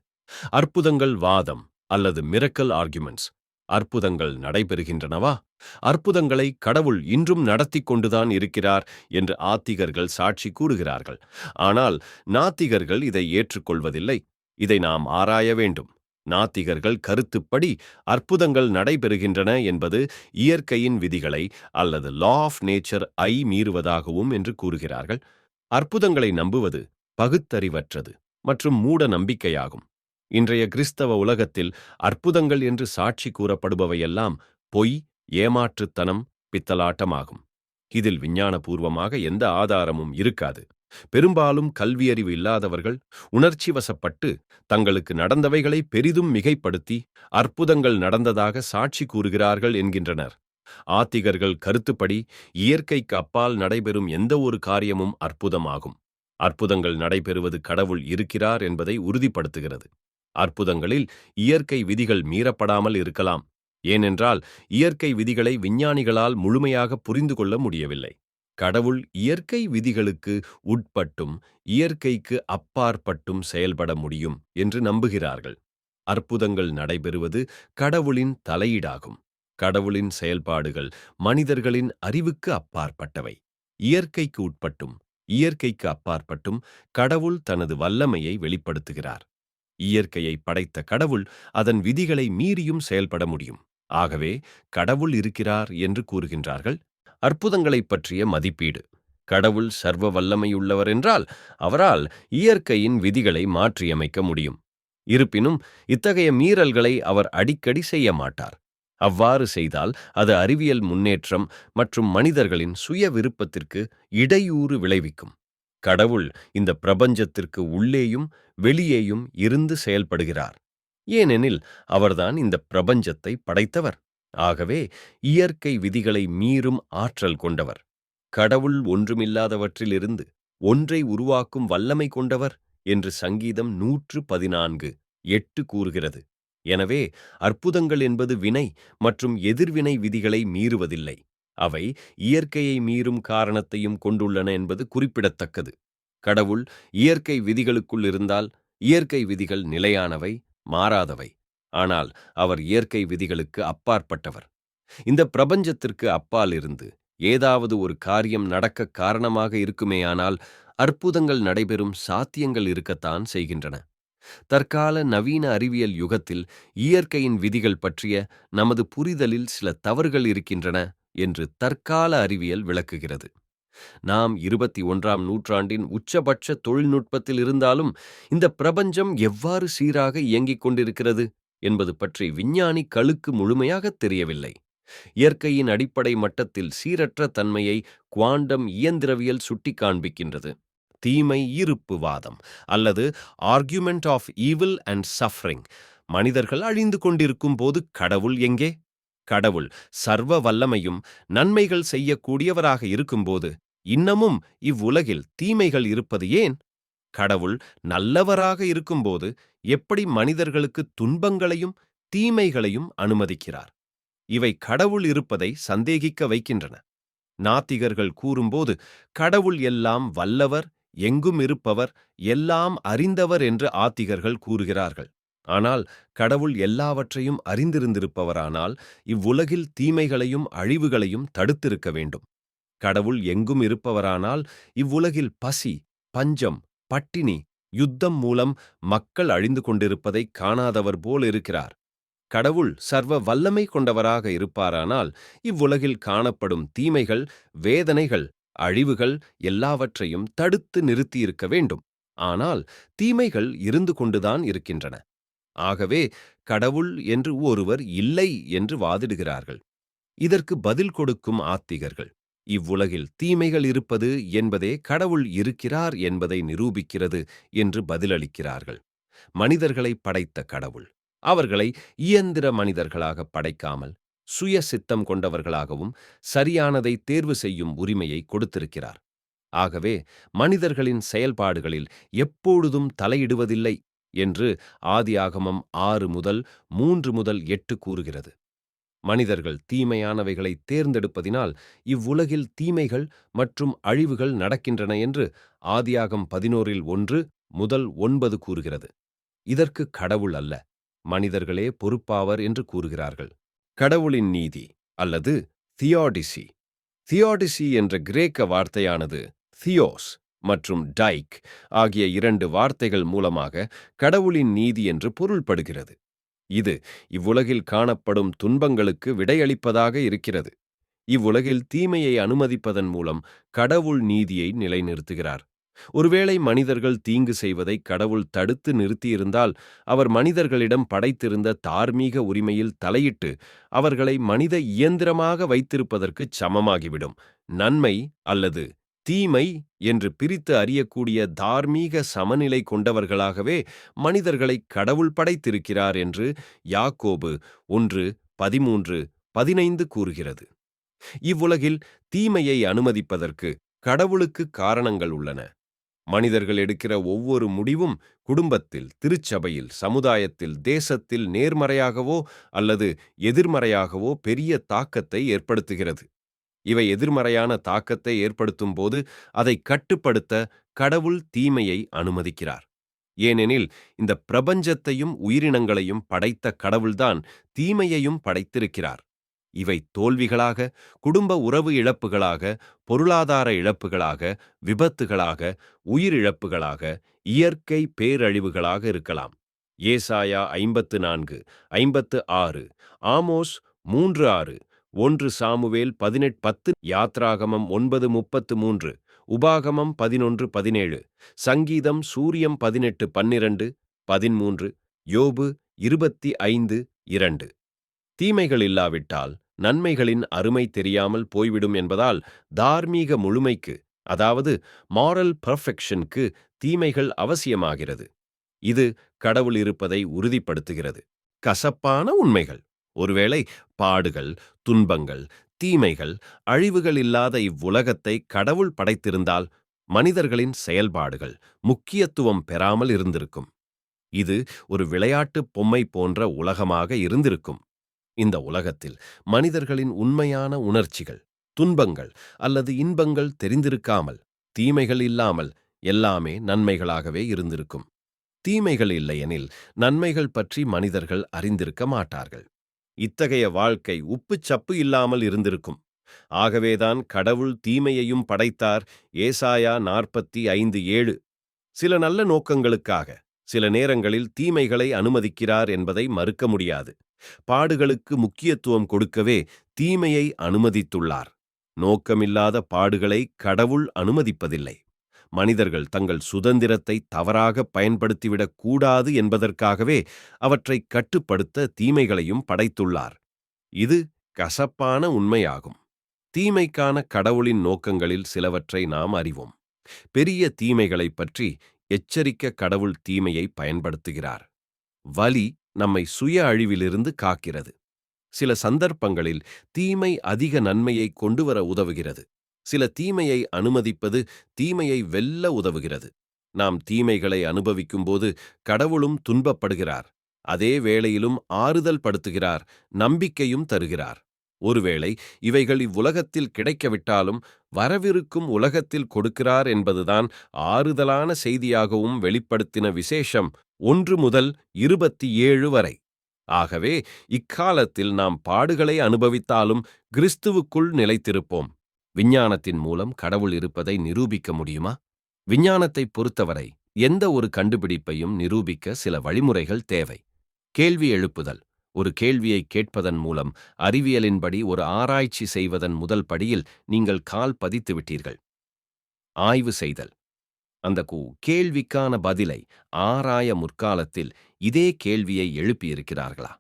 அற்புதங்கள் வாதம் அல்லது மிரக்கல் ஆர்குமெண்ட்ஸ். அற்புதங்கள் நடைபெறுகின்றனவா? அற்புதங்களை கடவுள் இன்றும் நடத்தி கொண்டுதான் இருக்கிறார் என்று ஆத்திகர்கள் சாட்சி கூறுகிறார்கள். ஆனால் நாத்திகர்கள் இதை ஏற்றுக்கொள்வதில்லை. இதை நாம் ஆராய வேண்டும். நாத்திகர்கள் கருத்துப்படி அற்புதங்கள் நடைபெறுகின்றன என்பது இயற்கையின் விதிகளை அல்லது லா ஆஃப் நேச்சர் மீறுவதாகவும் என்று கூறுகிறார்கள். அற்புதங்களை நம்புவது பகுத்தறிவற்றது மற்றும் மூட நம்பிக்கையாகும். இன்றைய கிறிஸ்தவ உலகத்தில் அற்புதங்கள் என்று சாட்சி கூறப்படுபவையெல்லாம் பொய், ஏமாற்றுத்தனம், பித்தலாட்டமாகும். இதில் விஞ்ஞானபூர்வமாக எந்த ஆதாரமும் இருக்காது. பெரும்பாலும் கல்வியறிவு இல்லாதவர்கள் உணர்ச்சி வசப்பட்டு தங்களுக்கு நடந்தவைகளை பெரிதும் மிகைப்படுத்தி அற்புதங்கள் நடந்ததாக சாட்சி கூறுகிறார்கள் என்கின்றனர். ஆத்திகர்கள் கருத்துப்படி இயற்கைக்கு அப்பால் நடைபெறும் எந்த ஒரு காரியமும் அற்புதமாகும். அற்புதங்கள் நடைபெறுவது கடவுள் இருக்கிறார் என்பதை உறுதிப்படுத்துகிறது. அற்புதங்களில் இயற்கை விதிகள் மீறப்படாமல் இருக்கலாம். ஏனென்றால் இயற்கை விதிகளை விஞ்ஞானிகளால் முழுமையாக புரிந்து கொள்ள முடியவில்லை. கடவுள் இயற்கை விதிகளுக்கு உட்பட்டும் இயற்கைக்கு அப்பாற்பட்டும் செயல்பட முடியும் என்று நம்புகிறார்கள். அற்புதங்கள் நடைபெறுவது கடவுளின் தலையீடாகும். கடவுளின் செயல்பாடுகள் மனிதர்களின் அறிவுக்கு அப்பாற்பட்டவை. இயற்கைக்கு உட்பட்டும் இயற்கைக்கு அப்பாற்பட்டும் கடவுள் தனது வல்லமையை வெளிப்படுத்துகிறார். இயற்கையை படைத்த கடவுள் அதன் விதிகளை மீறியும் செயல்பட முடியும். ஆகவே கடவுள் இருக்கிறார் என்று கூறுகின்றார்கள். அற்புதங்களைப் பற்றிய மதிப்பீடு. கடவுள் சர்வ வல்லமையுள்ளவர் என்றால் அவரால் இயற்கையின் விதிகளை மாற்றியமைக்க முடியும். இருப்பினும் இத்தகைய மீறல்களை அவர் அடிக்கடி செய்ய மாட்டார். அவ்வாறு செய்தால் அது அறிவியல் முன்னேற்றம் மற்றும் மனிதர்களின் சுய விருப்பத்திற்கு இடையூறு விளைவிக்கும். கடவுள் இந்த பிரபஞ்சத்திற்கு உள்ளேயும் வெளியேயும் இருந்து செயல்படுகிறார். ஏனெனில் அவர்தான் இந்த பிரபஞ்சத்தை படைத்தவர். ஆகவே இயற்கை விதிகளை மீறும் ஆற்றல் கொண்டவர். கடவுள் ஒன்றுமில்லாதவற்றிலிருந்து ஒன்றை உருவாக்கும் வல்லமை கொண்டவர் என்று சங்கீதம் 114:8 கூறுகிறது. எனவே அற்புதங்கள் என்பது வினை மற்றும் எதிர்வினை விதிகளை மீறுவதில்லை. அவை இயற்கையை மீறும் காரணத்தையும் கொண்டுள்ளன என்பது குறிப்பிடத்தக்கது. கடவுள் இயற்கை விதிகளுக்குள் இருந்தால் இயற்கை விதிகள் நிலையானவை, மாறாதவை. ஆனால் அவர் இயற்கை விதிகளுக்கு அப்பாற்பட்டவர். இந்த பிரபஞ்சத்திற்கு அப்பால் இருந்து ஏதாவது ஒரு காரியம் நடக்க காரணமாக இருக்குமேயானால் அற்புதங்கள் நடைபெறும் சாத்தியங்கள் இருக்கத்தான் செய்கின்றன. தற்கால நவீன அறிவியல் யுகத்தில் இயற்கையின் விதிகள் பற்றிய நமது புரிதலில் சில தவறுகள் இருக்கின்றன என்று தற்கால அறிவியல் விளக்குகிறது. நாம் 21ஆம் நூற்றாண்டின் உச்சபட்ச தொழில்நுட்பத்தில் இருந்தாலும் இந்த பிரபஞ்சம் எவ்வாறு சீராக இயங்கிக் கொண்டிருக்கிறது என்பது பற்றி விஞ்ஞானி களுக்கு முழுமையாக தெரியவில்லை. இயற்கையின் அடிப்படை மட்டத்தில் சீரற்ற தன்மையை குவாண்டம் இயந்திரவியல் சுட்டி காண்பிக்கின்றது. தீமை ஈர்ப்பு வாதம் அல்லது argument of evil and suffering. மனிதர்கள் அழிந்து கொண்டிருக்கும் போது கடவுள் எங்கே? கடவுள் சர்வ வல்லமையும் நன்மைகள் செய்யக்கூடியவராக இருக்கும்போது இன்னமும் இவ்வுலகில் தீமைகள் இருப்பது ஏன்? கடவுள் நல்லவராக இருக்கும்போது எப்படி மனிதர்களுக்கு துன்பங்களையும் தீமைகளையும் அனுமதிக்கிறார்? இவை கடவுள் இருப்பதை சந்தேகிக்க வைக்கின்றன. நாத்திகர்கள் கூறும்போது கடவுள் எல்லாம் வல்லவர், எங்கும் இருப்பவர், எல்லாம் அறிந்தவர் என்று ஆத்திகர்கள் கூறுகிறார்கள். ஆனால் கடவுள் எல்லாவற்றையும் அறிந்திருந்திருப்பவரானால் இவ்வுலகில் தீமைகளையும் அழிவுகளையும் தடுத்திருக்க வேண்டும். கடவுள் எங்கும் இருப்பவரானால் இவ்வுலகில் பசி, பஞ்சம், பட்டினி, யுத்தம் மூலம் மக்கள் அழிந்து கொண்டிருப்பதை காணாதவர் போல் இருக்கிறார். கடவுள் சர்வ வல்லமை கொண்டவராக இருப்பாரானால் இவ்வுலகில் காணப்படும் தீமைகள், வேதனைகள், அழிவுகள் எல்லாவற்றையும் தடுத்து நிறுத்தியிருக்க வேண்டும். ஆனால் தீமைகள் இருந்து கொண்டுதான் இருக்கின்றன. ஆகவே கடவுள் என்று ஒருவர் இல்லை என்று வாதிடுகிறார்கள். இதற்கு பதில் கொடுக்கும் ஆத்திகர்கள், இவ்வுலகில் தீமைகள் இருப்பது என்பதே கடவுள் இருக்கிறார் என்பதை நிரூபிக்கிறது என்று பதிலளிக்கிறார்கள். மனிதர்களை படைத்த கடவுள் அவர்களை இயந்திர மனிதர்களாக படைக்காமல் சுய சித்தம் கொண்டவர்களாகவும் சரியானதை தேர்வு செய்யும் உரிமையை கொடுத்திருக்கிறார். ஆகவே மனிதர்களின் செயல்பாடுகளில் எப்பொழுதும் தலையிடுவதில்லை என்று ஆதியாகமம் 6-3-8 கூறுகிறது. மனிதர்கள் தீமையானவைகளை தேர்ந்தெடுப்பதினால் இவ்வுலகில் தீமைகள் மற்றும் அழிவுகள் நடக்கின்றன என்று ஆதியாகம் 11:1-9 கூறுகிறது. இதற்கு கடவுள் அல்ல, மனிதர்களே பொறுப்பாவர் என்று கூறுகிறார்கள். கடவுளின் நீதி அல்லது தியோடிசி. தியோடிசி என்ற கிரேக்க வார்த்தையானது தியோஸ் மற்றும் டைக் ஆகிய 2 வார்த்தைகள் மூலமாக கடவுளின் நீதி என்று பொருள்படுகிறது. இது இவ்வுலகில் காணப்படும் துன்பங்களுக்கு விடையளிப்பதாக இருக்கிறது. இவ்வுலகில் தீமையை அனுமதிப்பதன் மூலம் கடவுள் நீதியை நிலைநிறுத்துகிறார். ஒருவேளை மனிதர்கள் தீங்கு செய்வதை கடவுள் தடுத்து நிறுத்தியிருந்தால் அவர் மனிதர்களிடம் படைத்திருந்த தார்மீக உரிமையில் தலையிட்டு அவர்களை மனித இயந்திரமாக வைத்திருப்பதற்கு சமமாகிவிடும். நன்மை அல்லது தீமை என்று பிரித்து அறியக்கூடிய தார்மீக சமநிலை கொண்டவர்களாகவே மனிதர்களை கடவுள் படைத்திருக்கிறார் என்று யாக்கோபு 1:13-15 கூறுகிறது. இவ்வுலகில் தீமையை அனுமதிப்பதற்கு கடவுளுக்கு காரணங்கள் உள்ளன. மனிதர்கள் எடுக்கிற ஒவ்வொரு முடிவும் குடும்பத்தில், திருச்சபையில், சமுதாயத்தில், தேசத்தில் நேர்மறையாகவோ அல்லது எதிர்மறையாகவோ பெரிய தாக்கத்தை ஏற்படுத்துகிறது. இவை எதிர்மறையான தாக்கத்தை ஏற்படுத்தும் போது அதை கட்டுப்படுத்த கடவுள் தீமையை அனுமதிக்கிறார். ஏனெனில் இந்த பிரபஞ்சத்தையும் உயிரினங்களையும் படைத்த கடவுள்தான் தீமையையும் படைத்திருக்கிறார். இவை தோல்விகளாக, குடும்ப உறவு இழப்புகளாக, பொருளாதார இழப்புகளாக, விபத்துகளாக, உயிரிழப்புகளாக, இயற்கை பேரழிவுகளாக இருக்கலாம். ஏசாயா 54:56, ஆமோஸ் 3:6, 1 சாமுவேல் 18:10, யாத்ராகமம் 9:33, உபாகமம் 11:17, சங்கீதம் சூரியம் 18:12, 13, யோபு 25:2. தீமைகள் இல்லாவிட்டால் நன்மைகளின் அருமை தெரியாமல் போய்விடும் என்பதால் தார்மீக முழுமைக்கு, அதாவது மாரல் பர்ஃபெக்ஷனுக்கு தீமைகள் அவசியமாகிறது. இது கடவுள் இருப்பதை உறுதிப்படுத்துகிறது. கசப்பான உண்மைகள். ஒருவேளை பாடுகள், துன்பங்கள், தீமைகள், அழிவுகள் இல்லாத இவ்வுலகத்தை கடவுள் படைத்திருந்தால் மனிதர்களின் செயல்பாடுகள் முக்கியத்துவம் பெறாமல் இருந்திருக்கும். இது ஒரு விளையாட்டு பொம்மை போன்ற உலகமாக இருந்திருக்கும். இந்த உலகத்தில் மனிதர்களின் உண்மையான உணர்ச்சிகள், துன்பங்கள் அல்லது இன்பங்கள் தெரிந்திருக்காமல், தீமைகள் இல்லாமல் எல்லாமே நன்மைகளாகவே இருந்திருக்கும். தீமைகள் இல்லையெனில் நன்மைகள் பற்றி மனிதர்கள் அறிந்திருக்க மாட்டார்கள். இத்தகைய வாழ்க்கை உப்புச்சப்பு இல்லாமல் இருந்திருக்கும். ஆகவேதான் கடவுள் தீமையையும் படைத்தார். ஏசாயா 45:7. சில நல்ல நோக்கங்களுக்காக சில நேரங்களில் தீமைகளை அனுமதிக்கிறார் என்பதை மறுக்க முடியாது. பாடுகளுக்கு முக்கியத்துவம் கொடுக்கவே தீமையை அனுமதித்துள்ளார். நோக்கமில்லாத பாடுகளை கடவுள் அனுமதிப்பதில்லை. மனிதர்கள் தங்கள் சுதந்திரத்தை தவறாக பயன்படுத்திவிடக் கூடாது என்பதற்காகவே அவற்றை கட்டுப்படுத்த தீமைகளையும் படைத்துள்ளார். இது கசப்பான உண்மையாகும். தீமைக்கான கடவுளின் நோக்கங்களில் சிலவற்றை நாம் அறிவோம். பெரிய தீமைகளைப் பற்றி எச்சரிக்க கடவுள் தீமையை பயன்படுத்துகிறார். வலி நம்மை சுய அழிவிலிருந்து காக்கிறது. சில சந்தர்ப்பங்களில் தீமை அதிக நன்மையை கொண்டுவர உதவுகிறது. சில தீமையை அனுமதிப்பது தீமையை வெல்ல உதவுகிறது. நாம் தீமைகளை அனுபவிக்கும்போது கடவுளும் துன்பப்படுகிறார். அதே வேளையிலும் ஆறுதல் படுத்துகிறார், நம்பிக்கையும் தருகிறார். ஒருவேளை இவைகள் இவ்வுலகத்தில் கிடைக்கவிட்டாலும் வரவிருக்கும் உலகத்தில் கொடுக்கிறார் என்பதுதான் ஆறுதலான செய்தியாகவும் வெளிப்படுத்தின விசேஷம் 1 முதல் 27 வரை. ஆகவே இக்காலத்தில் நாம் பாடுகளை அனுபவித்தாலும் கிறிஸ்துவுக்குள் நிலைத்திருப்போம். விஞ்ஞானத்தின் மூலம் கடவுள் இருப்பதை நிரூபிக்க முடியுமா? விஞ்ஞானத்தை பொறுத்தவரை எந்த ஒரு கண்டுபிடிப்பையும் நிரூபிக்க சில வழிமுறைகள் தேவை. கேள்வி எழுப்புதல். ஒரு கேள்வியை கேட்பதன் மூலம் அறிவியலின்படி ஒரு ஆராய்ச்சி செய்வதன் முதல் படியில் நீங்கள் கால் பதித்து விட்டீர்கள். ஆய்வு செய்தல். அந்த கேள்விக்கான பதிலை ஆராய முற்காலத்தில் இதே கேள்வியை எழுப்பியிருக்கிறார்களா,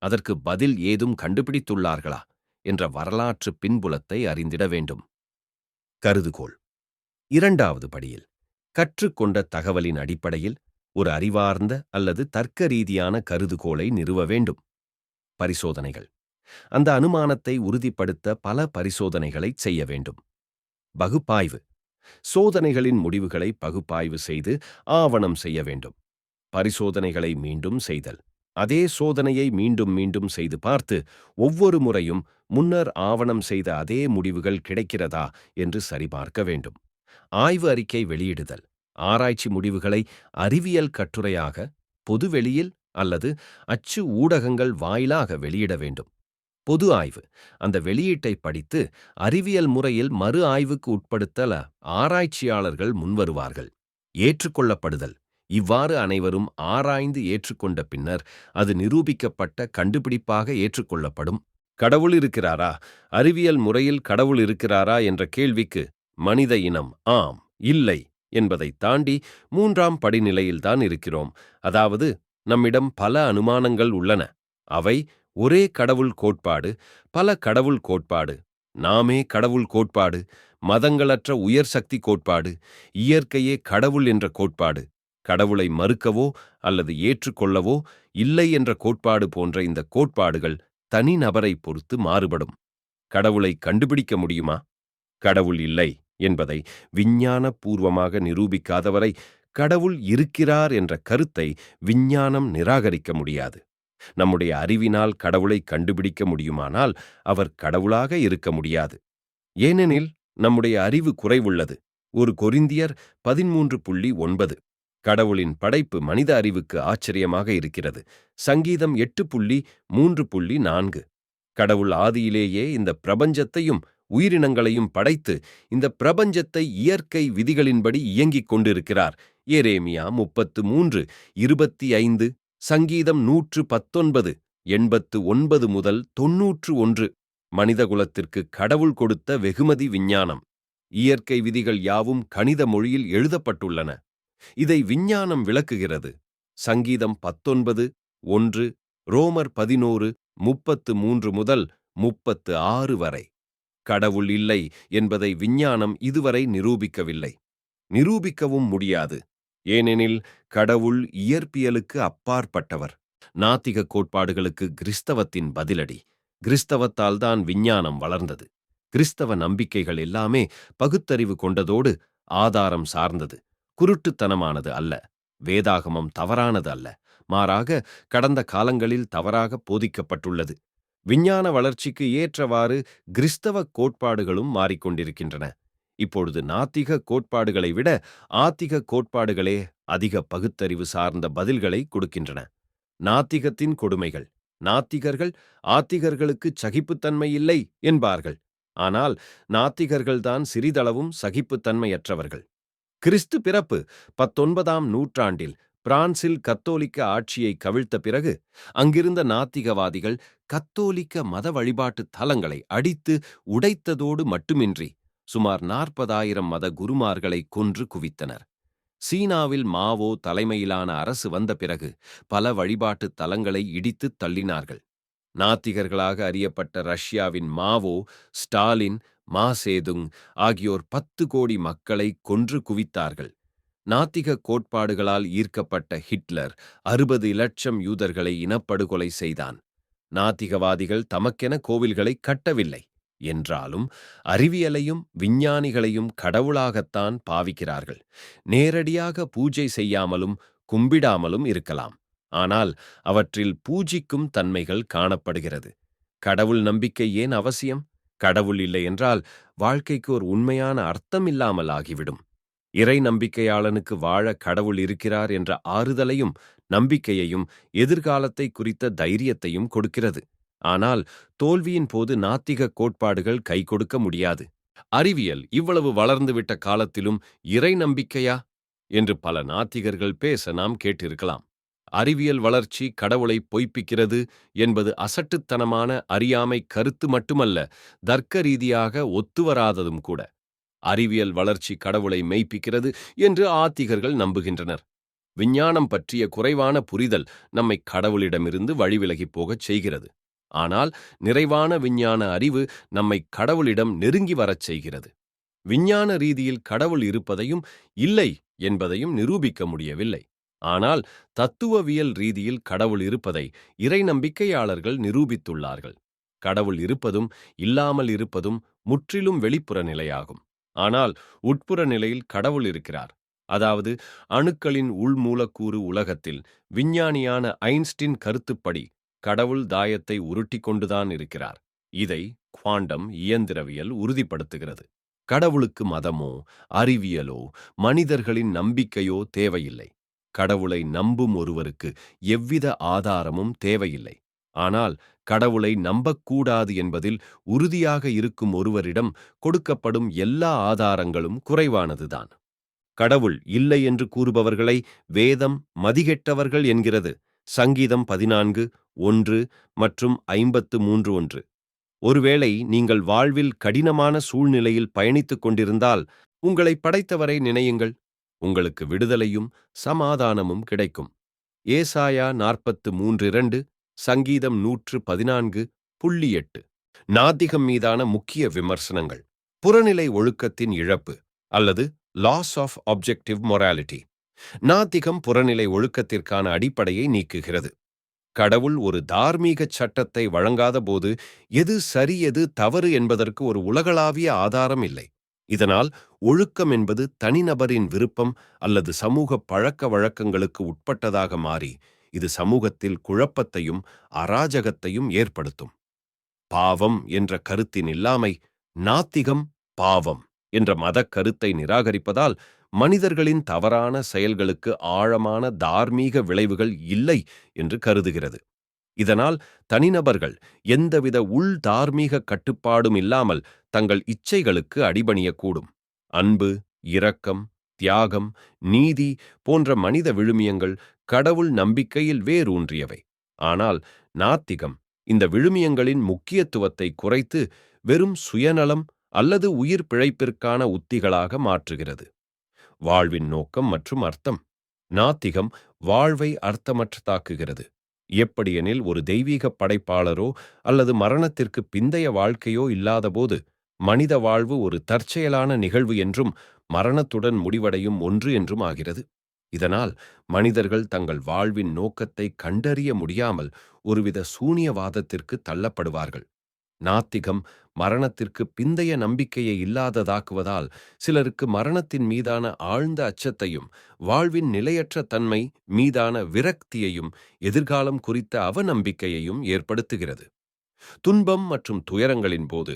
அதற்கு பதில் ஏதும் கண்டுபிடித்துள்ளார்களா என்ற வரலாற்று பின்புலத்தை அறிந்திட வேண்டும். கருதுகோள். இரண்டாவது படியில் கற்றுக்கொண்ட தகவலின் அடிப்படையில் ஒரு அறிவார்ந்த அல்லது தர்க்க ரீதியான கருதுகோளை நிறுவ வேண்டும். பரிசோதனைகள். அந்த அனுமானத்தை உறுதிப்படுத்த பல பரிசோதனைகளை செய்ய வேண்டும். பகுப்பாய்வு. சோதனைகளின் முடிவுகளை பகுப்பாய்வு செய்து ஆவணம் செய்ய வேண்டும். பரிசோதனைகளை மீண்டும் செய்தல். அதே சோதனையை மீண்டும் மீண்டும் செய்து பார்த்து ஒவ்வொரு முறையும் முன்னர் ஆவணம் செய்த அதே முடிவுகள் கிடைக்கிறதா என்று சரிபார்க்க வேண்டும். ஆய்வு அறிக்கை வெளியிடுதல். ஆராய்ச்சி முடிவுகளை அறிவியல் கட்டுரையாக பொதுவெளியில் அல்லது அச்சு ஊடகங்கள் வாயிலாக வெளியிட வேண்டும். பொது ஆய்வு. அந்த வெளியீட்டை படித்து அறிவியல் முறையில் மறு ஆய்வுக்கு உட்படுத்தல ஆராய்ச்சியாளர்கள் முன்வருவார்கள். ஏற்றுக்கொள்ளப்படுதல். இவ்வாறு அனைவரும் ஆராய்ந்து ஏற்றுக்கொண்ட பின்னர் அது நிரூபிக்கப்பட்ட கண்டுபிடிப்பாக ஏற்றுக்கொள்ளப்படும். கடவுள் இருக்கிறாரா? அறிவியல் முறையில் கடவுள் இருக்கிறாரா என்ற கேள்விக்கு மனித இனம் ஆம், இல்லை என்பதை தாண்டி 3ஆம் படிநிலையில்தான் இருக்கிறோம். அதாவது நம்மிடம் பல அனுமானங்கள் உள்ளன. அவை ஒரே கடவுள் கோட்பாடு, பல கடவுள் கோட்பாடு, நாமே கடவுள் கோட்பாடு, மதங்களற்ற உயர் சக்தி கோட்பாடு, இயற்கையே கடவுள் என்ற கோட்பாடு, கடவுளை மறுக்கவோ அல்லது ஏற்றுக்கொள்ளவோ இல்லை என்ற கோட்பாடு போன்ற இந்த கோட்பாடுகள் தனி நபரை பொறுத்து மாறுபடும். கடவுளை கண்டுபிடிக்க முடியுமா? கடவுள் இல்லை என்பதை விஞ்ஞான பூர்வமாக நிரூபிக்காதவரை கடவுள் இருக்கிறார் என்ற கருத்தை விஞ்ஞானம் நிராகரிக்க முடியாது. நம்முடைய அறிவினால் கடவுளை கண்டுபிடிக்க முடியுமானால் அவர் கடவுளாக இருக்க முடியாது. ஏனெனில் நம்முடைய அறிவு குறைவுள்ளது. 1 கொரிந்தியர் 13.9. கடவுளின் படைப்பு மனித அறிவுக்கு ஆச்சரியமாக இருக்கிறது. சங்கீதம் 8.3.4. கடவுள் ஆதியிலேயே இந்த பிரபஞ்சத்தையும் உயிரினங்களையும் படைத்து இந்த பிரபஞ்சத்தை இயற்கை விதிகளின்படி இயங்கிக் கொண்டிருக்கிறார். எரேமியா 33:25. சங்கீதம் 119, 89 முதல் 91. மனிதகுலத்திற்கு கடவுள் கொடுத்த வெகுமதி விஞ்ஞானம். இயற்கை விதிகள் யாவும் கணித மொழியில் எழுதப்பட்டுள்ளன. இதை விஞ்ஞானம் விளக்குகிறது. சங்கீதம் 19:1, ரோமர் 11:33 முதல் 36 வரை. கடவுள் இல்லை என்பதை விஞ்ஞானம் இதுவரை நிரூபிக்கவில்லை. நிரூபிக்கவும் முடியாது. ஏனெனில் கடவுள் இயற்பியலுக்கு அப்பாற்பட்டவர். நாத்திக கோட்பாடுகளுக்கு கிறிஸ்தவத்தின் பதிலடி. கிறிஸ்தவத்தால் தான் விஞ்ஞானம் வளர்ந்தது. கிறிஸ்தவ நம்பிக்கைகள் எல்லாமே பகுத்தறிவு கொண்டதோடு ஆதாரம் சார்ந்தது. குருட்டுத்தனமானது அல்ல. வேதாகமம் தவறானது அல்ல. மாறாக கடந்த காலங்களில் தவறாக போதிக்கப்பட்டுள்ளது. விஞ்ஞான வளர்ச்சிக்கு ஏற்றவாறு கிறிஸ்தவ கோட்பாடுகளும் மாறிக்கொண்டிருக்கின்றன. இப்பொழுது நாத்திக கோட்பாடுகளை விட ஆத்திக கோட்பாடுகளே அதிக பகுத்தறிவு சார்ந்த பதில்களை கொடுக்கின்றன. நாத்திகத்தின் கொடுமைகள். நாத்திகர்கள் ஆத்திகர்களுக்கு சகிப்புத்தன்மை இல்லை என்பார்கள். ஆனால் நாத்திகர்கள்தான் சிறிதளவும் சகிப்புத்தன்மையற்றவர்கள். கிறிஸ்து பிறப்பு 19ஆம் நூற்றாண்டில் பிரான்சில் கத்தோலிக்க ஆட்சியை கவிழ்த்த பிறகு அங்கிருந்த நாத்திகவாதிகள் கத்தோலிக்க மத வழிபாட்டு தலங்களை அடித்து உடைத்ததோடு மட்டுமின்றி சுமார் 40,000 மத குருமார்களை கொன்று குவித்தனர். சீனாவில் மாவோ தலைமையிலான அரசு வந்த பிறகு பல வழிபாட்டு தலங்களை இடித்துத் தள்ளினார்கள். நாத்திகர்களாக அறியப்பட்ட ரஷ்யாவின் மாவோ, ஸ்டாலின், மா சேதுங் ஆகியோர் 10 கோடி மக்களை கொன்று குவித்தார்கள். நாத்திக கோட்பாடுகளால் ஈர்க்கப்பட்ட ஹிட்லர் 60 லட்சம் யூதர்களை இனப்படுகொலை செய்தான். நாத்திகவாதிகள் தமக்கென கோவில்களை கட்டவில்லை என்றாலும் அறிவியலையும் விஞ்ஞானிகளையும் கடவுளாகத்தான் பாவிக்கிறார்கள். நேரடியாக பூஜை செய்யாமலும் கும்பிடாமலும் இருக்கலாம், ஆனால் அவற்றில் பூஜிக்கும் தன்மைகள் காணப்படுகிறது. கடவுள் நம்பிக்கை ஏன் அவசியம்? கடவுள் இல்லை என்றால் வாழ்க்கைக்கு ஒரு உண்மையான அர்த்தம் இல்லாமல் ஆகிவிடும். இறை நம்பிக்கையாளனுக்கு வாழ கடவுள் இருக்கிறார் என்ற ஆறுதலையும் நம்பிக்கையையும் எதிர்காலத்தை குறித்த தைரியத்தையும் கொடுக்கிறது. ஆனால் தோல்வியின் போது நாத்திக கோட்பாடுகள் கை கொடுக்க முடியாது. அறிவியல் இவ்வளவு வளர்ந்துவிட்ட காலத்திலும் இறை நம்பிக்கையா என்று பல நாத்திகர்கள் பேச நாம் கேட்டிருக்கலாம். அறிவியல் வளர்ச்சி கடவுளை பொய்ப்பிக்கிறது என்பது அசட்டுத்தனமான அறியாமை கருத்து மட்டுமல்ல, தர்க்க ரீதியாக ஒத்துவராததும் கூட. அறிவியல் வளர்ச்சி கடவுளை மெய்ப்பிக்கிறது என்று ஆத்திகர்கள் நம்புகின்றனர். விஞ்ஞானம் பற்றிய குறைவான புரிதல் நம்மை கடவுளிடமிருந்து வழிவிலகிப் போகச் செய்கிறது. ஆனால் நிறைவான விஞ்ஞான அறிவு நம்மை கடவுளிடம் நெருங்கி வரச் செய்கிறது. விஞ்ஞான ரீதியில் கடவுள் இருப்பதையும் இல்லை என்பதையும் நிரூபிக்க முடியவில்லை. ஆனால் தத்துவவியல் ரீதியில் கடவுள் இருப்பதை இறை நம்பிக்கையாளர்கள் நிரூபித்துள்ளார்கள். கடவுள் இருப்பதும் இல்லாமல் இருப்பதும் முற்றிலும் வெளிப்புற நிலையாகும். ஆனால் உட்புற நிலையில் கடவுள் இருக்கிறார். அதாவது அணுக்களின் உள்மூலக்கூறு உலகத்தில் விஞ்ஞானியான ஐன்ஸ்டீன் கருத்துப்படி கடவுள் தாயத்தை உருட்டி கொண்டுதான் இருக்கிறார். இதை குவாண்டம் இயந்திரவியல் உறுதிப்படுத்துகிறது. கடவுளுக்கு மதமோ அறிவியலோ மனிதர்களின் நம்பிக்கையோ தேவையில்லை. கடவுளை நம்பும் ஒருவருக்கு எவ்வித ஆதாரமும் தேவையில்லை. ஆனால் கடவுளை நம்பக்கூடாது என்பதில் உறுதியாக இருக்கும் ஒருவரிடம் கொடுக்கப்படும் எல்லா ஆதாரங்களும் குறைவானதுதான். கடவுள் இல்லை என்று கூறுபவர்களை வேதம் மதிகெட்டவர்கள் என்கிறது. சங்கீதம் 14:1 மற்றும் 53:1. ஒருவேளை நீங்கள் வாழ்வில் கடினமான சூழ்நிலையில் பயணித்துக் கொண்டிருந்தால் உங்களை படைத்தவரை நினையுங்கள். உங்களுக்கு விடுதலையும் சமாதானமும் கிடைக்கும். ஏசாயா 43:2, சங்கீதம் 114:8. நாத்திகம் மீதான முக்கிய விமர்சனங்கள். புறநிலை ஒழுக்கத்தின் இழப்பு அல்லது லாஸ் ஆஃப் ஆப்ஜெக்டிவ் மொராலிட்டி. நாத்திகம் புறநிலை ஒழுக்கத்திற்கான அடிப்படையை நீக்குகிறது. கடவுள் ஒரு தார்மீக சட்டத்தை வழங்காத போது எது சரி எது தவறு என்பதற்கு ஒரு உலகளாவிய ஆதாரம் இல்லை. இதனால் ஒழுக்கம் என்பது தனிநபரின் விருப்பம் அல்லது சமூக பழக்க வழக்கங்களுக்கு உட்பட்டதாக மாறி இது சமூகத்தில் குழப்பத்தையும் அராஜகத்தையும் ஏற்படுத்தும். பாவம் என்ற கருத்தின் இல்லாமை. நாத்திகம் பாவம் என்ற மத கருத்தை நிராகரிப்பதால் மனிதர்களின் தவறான செயல்களுக்கு ஆழமான தார்மீக விளைவுகள் இல்லை என்று கருதுகிறது. இதனால் தனிநபர்கள் எந்தவித உள் தார்மீக கட்டுப்பாடும் இல்லாமல் தங்கள் இச்சைகளுக்கு அடிபணியக்கூடும். அன்பு, இரக்கம், தியாகம், நீதி போன்ற மனித விழுமியங்கள் கடவுள் நம்பிக்கையில் வேரூன்றியவை. ஆனால் நாத்திகம் இந்த விழுமியங்களின் முக்கியத்துவத்தை குறைத்து வெறும் சுயநலம் அல்லது உயிர் பிழைப்பிற்கான உத்திகளாக மாற்றுகிறது. வாழ்வின் நோக்கம் மற்றும் அர்த்தம். நாத்திகம் வாழ்வை அர்த்தமற்றதாக்குகிறது. எப்படியெனில் ஒரு தெய்வீக படைப்பாளரோ அல்லது மரணத்திற்கு பிந்தைய வாழ்க்கையோ இல்லாதபோது மனித வாழ்வு ஒரு தற்செயலான நிகழ்வு என்றும் மரணத்துடன் முடிவடையும் ஒன்று என்றும் ஆகிறது. இதனால் மனிதர்கள் தங்கள் வாழ்வின் நோக்கத்தை கண்டறிய முடியாமல் ஒருவித சூனியவாதத்திற்கு தள்ளப்படுவார்கள். நாத்திகம் மரணத்திற்கு பிந்தைய நம்பிக்கையை இல்லாததாக்குவதால் சிலருக்கு மரணத்தின் மீதான ஆழ்ந்த அச்சத்தையும் வாழ்வின் நிலையற்ற தன்மை மீதான விரக்தியையும் எதிர்காலம் குறித்த அவநம்பிக்கையையும் ஏற்படுத்துகிறது. துன்பம் மற்றும் துயரங்களின் போது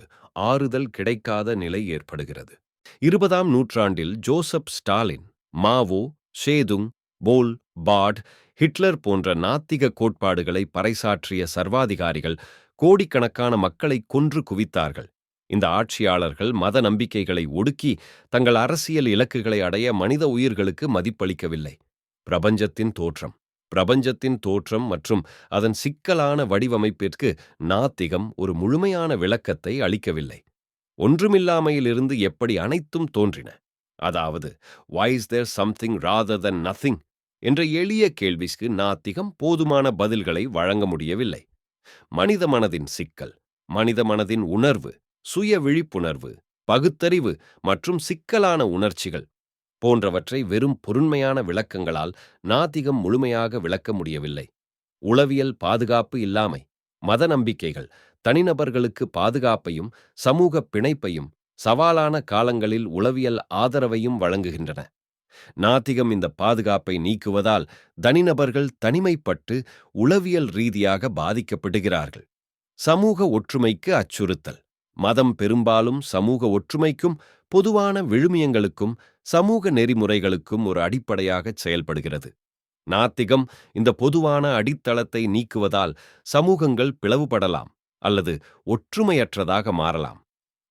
ஆறுதல் கிடைக்காத நிலை ஏற்படுகிறது. 20ஆம் நூற்றாண்டில் ஜோசப் ஸ்டாலின், மாவோ சேதுங், போல் பாட், ஹிட்லர் போன்ற நாத்திக கோட்பாடுகளை பறைசாற்றிய சர்வாதிகாரிகள் கோடிக்கணக்கான மக்களை கொன்று குவித்தார்கள். இந்த ஆட்சியாளர்கள் மத நம்பிக்கைகளை ஒடுக்கி தங்கள் அரசியல் இலக்குகளை அடைய மனித உயிர்களுக்கு மதிப்பளிக்கவில்லை. பிரபஞ்சத்தின் தோற்றம். பிரபஞ்சத்தின் தோற்றம் மற்றும் அதன் சிக்கலான வடிவமைப்பிற்கு நாத்திகம் ஒரு முழுமையான விளக்கத்தை அளிக்கவில்லை. ஒன்றுமில்லாமையிலிருந்து எப்படி அனைத்தும் தோன்றின, அதாவது why is there something rather than nothing என்ற எளிய கேள்விக்கு நாத்திகம் போதுமான பதில்களை வழங்க முடியவில்லை. மனித மனதின் சிக்கல், மனித மனதின் உணர்வு, சுய விழிப்புணர்வு, பகுத்தறிவு மற்றும் சிக்கலான உணர்ச்சிகள் போன்றவற்றை வெறும் பொருண்மையான விளக்கங்களால் நாத்திகம் முழுமையாக விளக்க முடியவில்லை. உளவியல் பாதுகாப்பு இல்லாமை, மத நம்பிக்கைகள் தனிநபர்களுக்கு பாதுகாப்பையும் சமூக பிணைப்பையும் சவாலான காலங்களில் உளவியல் ஆதரவையும் வழங்குகின்றன. நாத்திகம் இந்த பாதுகாப்பை நீக்குவதால் தனிநபர்கள் தனிமைப்பட்டு உளவியல் ரீதியாக பாதிக்கப்படுகிறார்கள். சமூக ஒற்றுமைக்கு அச்சுறுத்தல். மதம் பெரும்பாலும் சமூக ஒற்றுமைக்கும் பொதுவான விழுமியங்களுக்கும் சமூக நெறிமுறைகளுக்கும் ஒரு அடிப்படையாக செயல்படுகிறது. நாத்திகம் இந்த பொதுவான அடித்தளத்தை நீக்குவதால் சமூகங்கள் பிளவுபடலாம் அல்லது ஒற்றுமையற்றதாக மாறலாம்.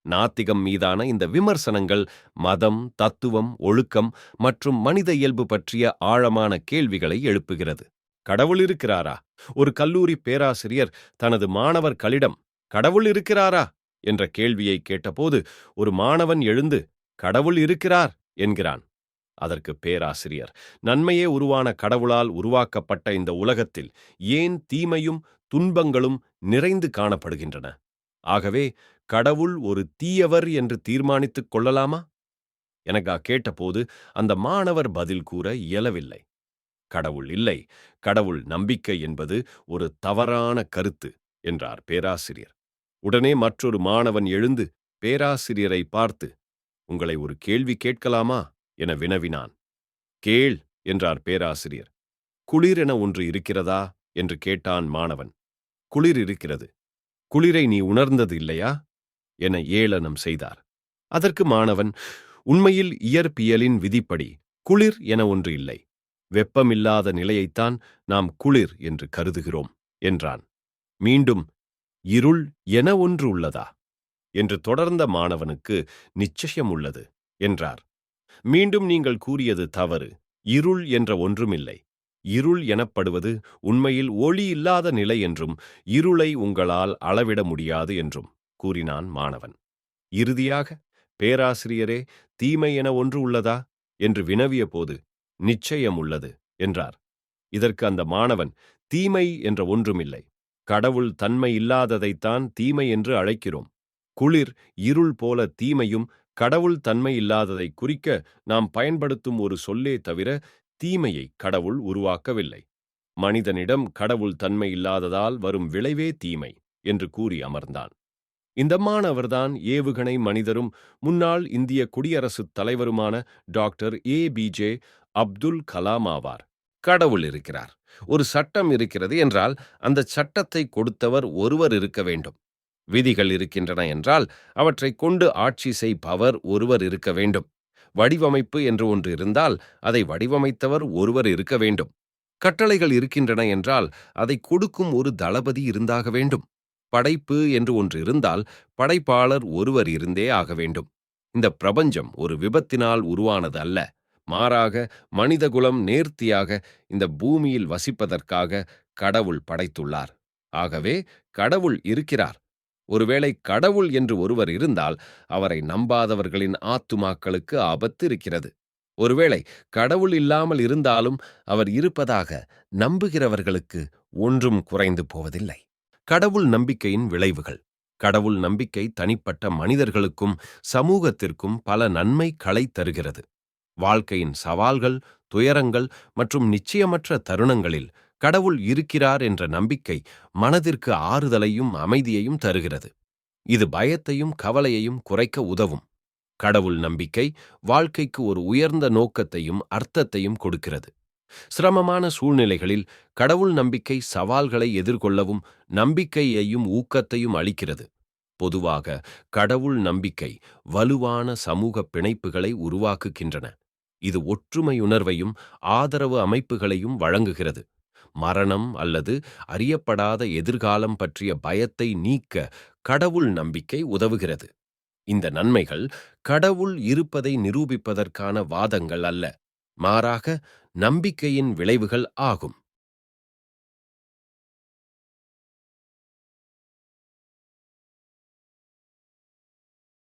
நாத்திகம் மீதான இந்த விமர்சனங்கள் மதம், தத்துவம், ஒழுக்கம் மற்றும் மனித இயல்பு பற்றிய ஆழமான கேள்விகளை எழுப்புகிறது. கடவுள் இருக்கிறாரா? ஒரு கல்லூரி பேராசிரியர் தனது மாணவர்களிடம் கடவுள் இருக்கிறாரா என்ற கேள்வியை கேட்டபோது ஒரு மாணவன் எழுந்து கடவுள் இருக்கிறார் என்கிறான். அதற்கு பேராசிரியர், நன்மையே உருவான கடவுளால் உருவாக்கப்பட்ட இந்த உலகத்தில் ஏன் தீமையும் துன்பங்களும் நிறைந்து காணப்படுகின்றன? ஆகவே கடவுள் ஒரு தீயவர் என்று தீர்மானித்துக் கொள்ளலாமா? எனக்கா கேட்டபோது அந்த மாணவர் பதில் கூற இயலவில்லை. கடவுள் இல்லை, கடவுள் நம்பிக்கை என்பது ஒரு தவறான கருத்து என்றார் பேராசிரியர். உடனே மற்றொரு மாணவன் எழுந்து பேராசிரியரை பார்த்து, உங்களை ஒரு கேள்வி கேட்கலாமா என வினவினான். கேள் என்றார் பேராசிரியர். குளிர் என ஒன்று இருக்கிறதா என்று கேட்டான் மாணவன். குளிர் இருக்கிறது. குளிரை நீ உணர்ந்தது இல்லையா என ஏளனம் செய்தார். அதற்கு மாணவன், உண்மையில் இயற்பியலின் விதிப்படி குளிர் என ஒன்று இல்லை. வெப்பமில்லாத நிலையைத்தான் நாம் குளிர் என்று கருதுகிறோம் என்றான். மீண்டும், இருள் என ஒன்று உள்ளதா என்று தொடர்ந்த மாணவனுக்கு, நிச்சயம் உள்ளது என்றார். மீண்டும், நீங்கள் கூறியது தவறு. இருள் என்ற ஒன்றுமில்லை. இருள் எனப்படுவது உண்மையில் ஒளி இல்லாத நிலை என்றும் இருளை உங்களால் அளவிட முடியாது என்றும் கூறினான் மாணவன். இறுதியாக, பேராசிரியரே, தீமை என ஒன்று உள்ளதா என்று வினவிய போது, நிச்சயம் உள்ளது என்றார். இதற்கு அந்த மாணவன், தீமை என்ற ஒன்றுமில்லை. கடவுள் தன்மை இல்லாததைத்தான் தீமை என்று அழைக்கிறோம். குளிர், இருள் போல தீமையும் கடவுள் தன்மை இல்லாததை குறிக்க நாம் பயன்படுத்தும் ஒரு சொல்லே தவிர தீமையை கடவுள் உருவாக்கவில்லை. மனிதனிடம் கடவுள் தன்மை இல்லாததால் வரும் விளைவே தீமை என்று கூறி அமர்ந்தான். இந்த மாணவர்தான் ஏவுகணை மனிதரும் முன்னாள் இந்திய குடியரசுத் தலைவருமான டாக்டர் ABJ அப்துல் கலாம் ஆவார். கடவுள் இருக்கிறார், ஒரு சட்டம் இருக்கிறது என்றால் அந்த சட்டத்தை கொடுத்தவர் ஒருவர் இருக்க வேண்டும். விதிகள் இருக்கின்றன என்றால் அவற்றை கொண்டு ஆட்சி செய்பவர் ஒருவர் இருக்க வேண்டும். வடிவமைப்பு என்று ஒன்று இருந்தால் அதை வடிவமைத்தவர் ஒருவர் இருக்க வேண்டும். கட்டளைகள் இருக்கின்றன என்றால் அதை கொடுக்கும் ஒரு தளபதி இருந்தாக வேண்டும். படைப்பு என்று ஒன்று இருந்தால் படைப்பாளர் ஒருவர் இருந்தே ஆக வேண்டும். இந்த பிரபஞ்சம் ஒரு விபத்தினால் உருவானது அல்ல. மாறாக மனிதகுலம் நேர்த்தியாக இந்த பூமியில் வசிப்பதற்காக கடவுள் படைத்துள்ளார். ஆகவே கடவுள் இருக்கிறார். ஒருவேளை கடவுள் என்று ஒருவர் இருந்தால் அவரை நம்பாதவர்களின் ஆத்துமாக்களுக்கு ஆபத்து இருக்கிறது. ஒருவேளை கடவுள் இல்லாமல் இருந்தாலும் அவர் இருப்பதாக நம்புகிறவர்களுக்கு ஒன்றும் குறைந்து போவதில்லை. கடவுள் நம்பிக்கையின் விளைவுகள். கடவுள் நம்பிக்கை தனிப்பட்ட மனிதர்களுக்கும் சமூகத்திற்கும் பல நன்மைகளை தருகிறது. வாழ்க்கையின் சவால்கள், துயரங்கள் மற்றும் நிச்சயமற்ற தருணங்களில் கடவுள் இருக்கிறார் என்ற நம்பிக்கை மனதிற்கு ஆறுதலையும் அமைதியையும் தருகிறது. இது பயத்தையும் கவலையையும் குறைக்க உதவும். கடவுள் நம்பிக்கை வாழ்க்கைக்கு ஒரு உயர்ந்த நோக்கத்தையும் அர்த்தத்தையும் கொடுக்கிறது. சிரமமான சூழ்நிலைகளில் கடவுள் நம்பிக்கை சவால்களை எதிர்கொள்ளவும் நம்பிக்கையையும் ஊக்கத்தையும் அளிக்கிறது. பொதுவாக கடவுள் நம்பிக்கை வலுவான சமூக பிணைப்புகளை உருவாக்குகின்றன. இது ஒற்றுமையுணர்வையும் ஆதரவு அமைப்புகளையும் வழங்குகிறது. மரணம் அல்லது அறியப்படாத எதிர்காலம் பற்றிய பயத்தை நீக்க கடவுள் நம்பிக்கை உதவுகிறது. இந்த நன்மைகள் கடவுள் இருப்பதை நிரூபிப்பதற்கான வாதங்கள் அல்ல, மாறாக நம்பிக்கையின் விளைவுகள் ஆகும்.